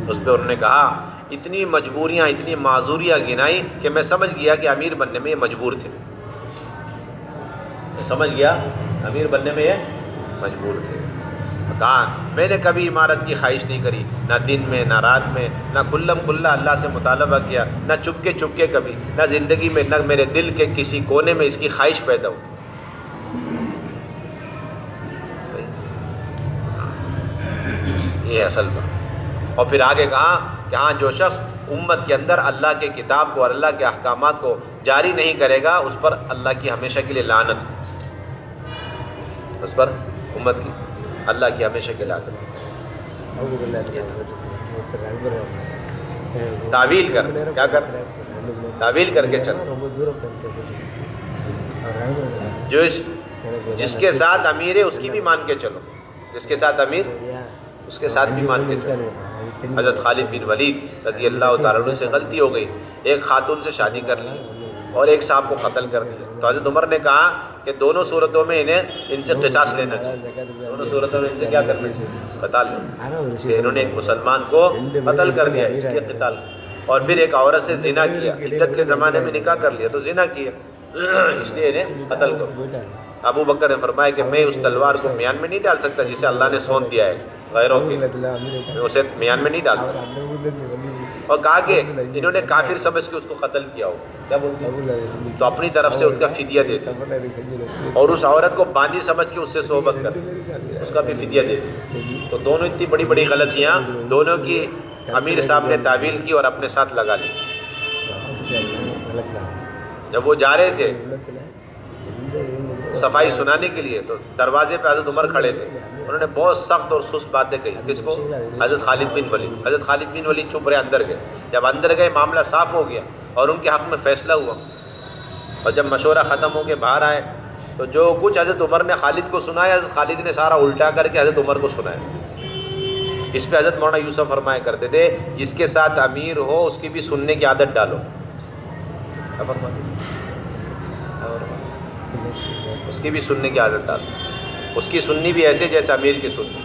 اس پہ انہوں نے کہا اتنی مجبوریاں، اتنی معذوریاں گنائی کہ میں سمجھ گیا کہ امیر بننے میں یہ مجبور تھے. میں سمجھ گیا امیر بننے میں یہ مجبور تھے. کہا میں نے کبھی عمارت کی خواہش نہیں کری، نہ دن میں نہ رات میں، نہ کھلم کھلا اللہ سے مطالبہ کیا، نہ چپکے چپکے کبھی، نہ زندگی میں، نہ میرے دل کے کسی کونے میں اس کی خواہش پیدا ہو. یہ اصل بات. اور پھر آگے کہا کہ ہاں جو شخص امت کے اندر اللہ کے کتاب کو اور اللہ کے احکامات کو جاری نہیں کرے گا اس پر اللہ کی ہمیشہ کے لیے لعنت، اس پر امت کی اللہ کی ہمیشہ کے لعنت. تعویل کر، کیا کر؟ تعویل کر کے چل. جس کے ساتھ امیر ہے اس کی بھی مان کے چلو، جس کے ساتھ امیر اس کے ساتھ بھی مان کے چلو. حضرت خالد بن ولید رضی اللہ تعالیٰ عنہ سے غلطی ہو گئی، ایک خاتون سے شادی کر لی اور ایک صاحب کو قتل کر دیا. تو حضرت عمر نے کہا کہ دونوں صورتوں میں ان سے قصاص لینا چاہیے. دونوں صورتوں میں ان سے کیا کرنا چاہیے؟ قتال. کہ انہوں نے ایک مسلمان کو قتل کر دیا، اس لیے قتال. اور پھر ایک عورت سے زنا کیا، عدت کے زمانے میں نکاح کر لیا تو زنا کیا، اس لیے انہیں قتل کرو. ابو بکر نے فرمایا کہ میں اس تلوار کو میان میں نہیں ڈال سکتا جسے اللہ نے سونپ دیا ہے غیروں کے، میں اسے میان میں نہیں ڈالتا. اور کہا کہ انہوں نے کافر سمجھ کے اس کو قتل کیا ہو، کیا بولتے ہیں، تو اپنی طرف سے اس کا فدیہ دے دے. اور اس عورت کو باندھی سمجھ کے اس سے صحبت کر اس کا بھی فدیہ دے دے. تو دونوں اتنی بڑی بڑی غلطیاں دونوں کی امیر صاحب نے تعویل کی اور اپنے ساتھ لگا لی. جب وہ جا رہے تھے صفائی سنانے کے لیے تو دروازے پہ حضرت عمر کھڑے تھے. انہوں نے بہت سخت اور سست باتیں کہی. کس کو؟ حضرت خالد بن ولید. حضرت خالد بن ولید چپ رہے، اندر گئے. جب اندر گئے معاملہ صاف ہو گیا اور ان کے حق میں فیصلہ ہوا. اور جب مشورہ ختم ہو کے باہر آئے تو جو کچھ حضرت عمر نے خالد کو سنایا، حضرت خالد نے سارا الٹا کر کے حضرت عمر کو سنایا. اس پہ حضرت مولانا یوسف فرمایا کرتے تھے جس کے ساتھ امیر ہو اس کی بھی سننے کی عادت ڈالو. اس کی بھی سننے کی عادت ڈالو، اس کی سننی بھی ایسے جیسے امیر کی سننی.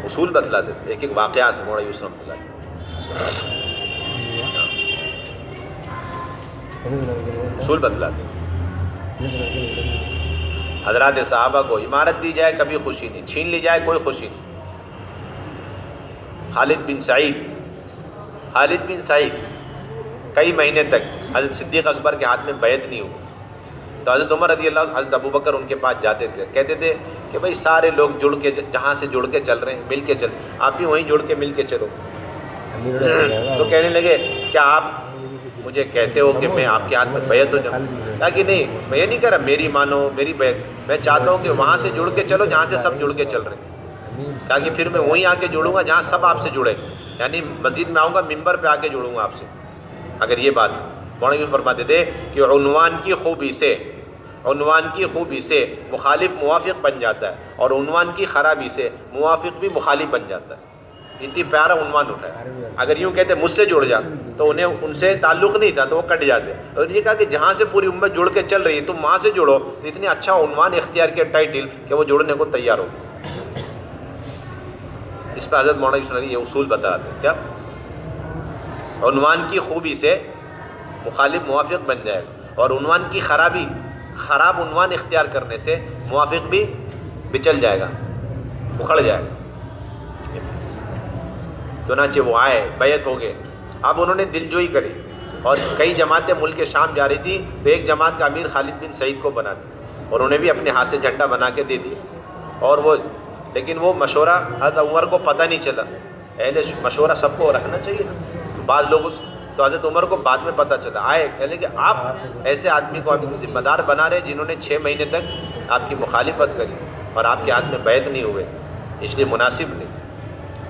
اصول بتلا دیتے ایک ایک واقعہ سے مولانا یوسف رحمۃ اللہ. اصول بتلا دے. حضرات صحابہ کو عمارت دی جائے کبھی خوشی نہیں، چھین لی جائے کوئی خوشی نہیں. خالد بن سعید کئی مہینے تک حضرت صدیق اکبر کے ہاتھ میں بیعت نہیں ہوئی. تو حضرت عمر رضی اللہ عنہ، حضرت ابو بکر ان کے پاس جاتے تھے، کہتے تھے کہ بھائی سارے لوگ جڑ کے جہاں سے جڑ کے چل رہے ہیں مل کے چل، آپ بھی وہیں جڑ کے مل کے چلو. تو کہنے لگے کیا آپ مجھے کہتے ہو کہ میں آپ کے ہاتھ میں بیعت ہو جاؤں؟ کہا کہ نہیں، میں یہ نہیں کہہ رہا میری مانو میری بیعت، میں چاہتا ہوں کہ وہاں سے جڑ کے چلو جہاں سے سب جڑ کے چل رہے ہیں. کہا کہ پھر میں وہیں آ کے جڑوں گا جہاں سب آپ سے جڑے، یعنی مسجد میں آؤں گا ممبر پہ آ کے جڑوں گا آپ سے. اگر یہ بات مولانا فرماتے تھے کہ عنوان کی خوبی سے مخالف موافق بن جاتا ہے اور عنوان کی خرابی سے موافق بھی مخالف بن جاتا ہے. اتنی پیارا عنوان اٹھایا. اگر یوں کہتے مجھ سے جڑ جا تو انہیں ان سے تعلق نہیں تھا تو وہ کٹ جاتے. اور یہ کہا کہ جہاں سے پوری امت جڑ کے چل رہی ہے تم وہاں سے جڑو. تو اتنی اچھا عنوان اختیار کیا, ٹائٹل, کہ وہ جڑنے کو تیار ہو. اس پہ حضرت مولانا کی سنت یہ اصول بتاتے ہیں. کیا عنوان کی خوبی سے مخالف موافق بن جائے گا, اور عنوان کی خرابی, خراب عنوان اختیار کرنے سے موافق بھی بچل جائے گا, اکھڑ جائے گا. چنانچہ وہ آئے, بیعت ہو گئے. اب انہوں نے دلجوئی کری اور کئی جماعتیں ملک شام جا رہی تھی تو ایک جماعت کا امیر خالد بن سعید کو بنا دیا اور انہیں بھی اپنے ہاتھ سے جھنڈا بنا کے دے دیا. اور وہ لیکن وہ مشورہ حضرت عمر کو پتہ نہیں چلا. اہل مشورہ سب کو رکھنا چاہیے نا, بعض لوگ تو حضرت عمر کو بعد میں پتہ چلا. آئے کہنے کہ آپ ایسے آدمی کو ابھی ذمہ دار بنا رہے جنہوں نے 6 مہینے تک آپ کی مخالفت کری اور آپ کے ہاتھ میں بیعت نہیں ہوئے, اس لیے مناسب نہیں.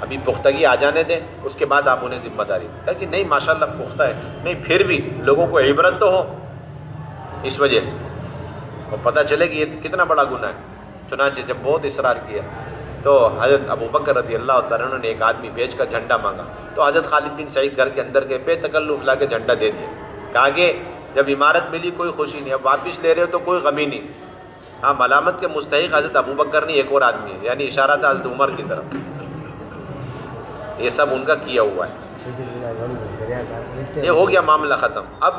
ابھی پختگی آ جانے دیں, اس کے بعد آپ انہیں ذمہ داری. کہا کہ نہیں ماشاءاللہ پختہ ہے. نہیں پھر بھی لوگوں کو عبرت تو ہو اس وجہ سے, اور پتہ چلے کہ یہ کتنا بڑا گناہ ہے. چنانچہ جب بہت اصرار کیا تو حضرت ابو بکر رضی اللہ تعالیٰ عنہ نے ایک آدمی بھیج کر جھنڈا مانگا. تو حضرت خالد بن سعید گھر کے اندر کے بے تکلف لا کے جھنڈا دے دیا. کہا کہ جب عمارت ملی کوئی خوشی نہیں, اب واپس لے رہے ہو تو کوئی غمی نہیں. ہاں ملامت کے مستحق حضرت ابو بکر نہیں ایک اور آدمی ہے, یعنی اشارہ تھا حضرت عمر کی طرف. یہ سب ان کا کیا ہوا ہے. یہ ہو گیا معاملہ ختم. اب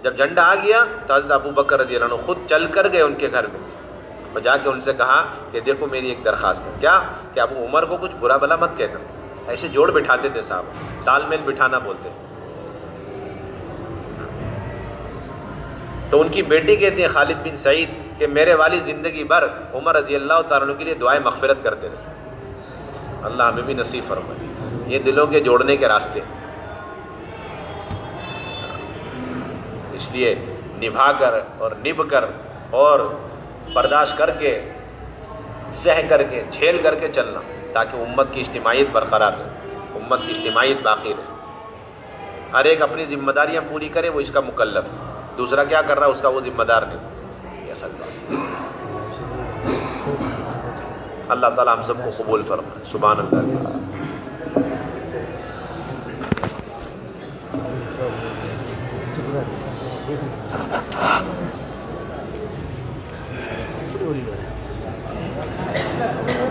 جب جھنڈا آ گیا تو حضرت ابو بکر رضی اللہ عنہ خود چل کر گئے ان کے گھر میں اور جا کے ان سے کہا کہ دیکھو میری ایک درخواست ہے. کیا کہ ابو عمر کو کچھ برا بھلا مت کہنا. ایسے جوڑ بٹھاتے تھے صاحب, تال میل بٹھانا بولتے. تو ان کی بیٹی کہتی ہے خالد بن سعید کہ میرے والد زندگی بھر عمر رضی اللہ تعالیٰ عنہ کے لیے دعائیں مغفرت کرتے رہے. اللہ ہمیں بھی نصیب فرمائے. یہ دلوں کے جوڑنے کے راستے. اس لیے نبھا کر اور نبھ کر اور برداشت کر کے, سہ کر کے, جھیل کر کے چلنا تاکہ امت کی اجتماعیت برقرار رہے, امت کی اجتماعیت باقی رہے. ہر ایک اپنی ذمہ داریاں پوری کرے, وہ اس کا مکلف ہے. دوسرا کیا کر رہا ہے اس کا وہ ذمہ دار نہیں. یہ اصل بات. اللہ تعالیٰ ہم سب کو قبول فرمائے. سبحان اللہ. Gracias.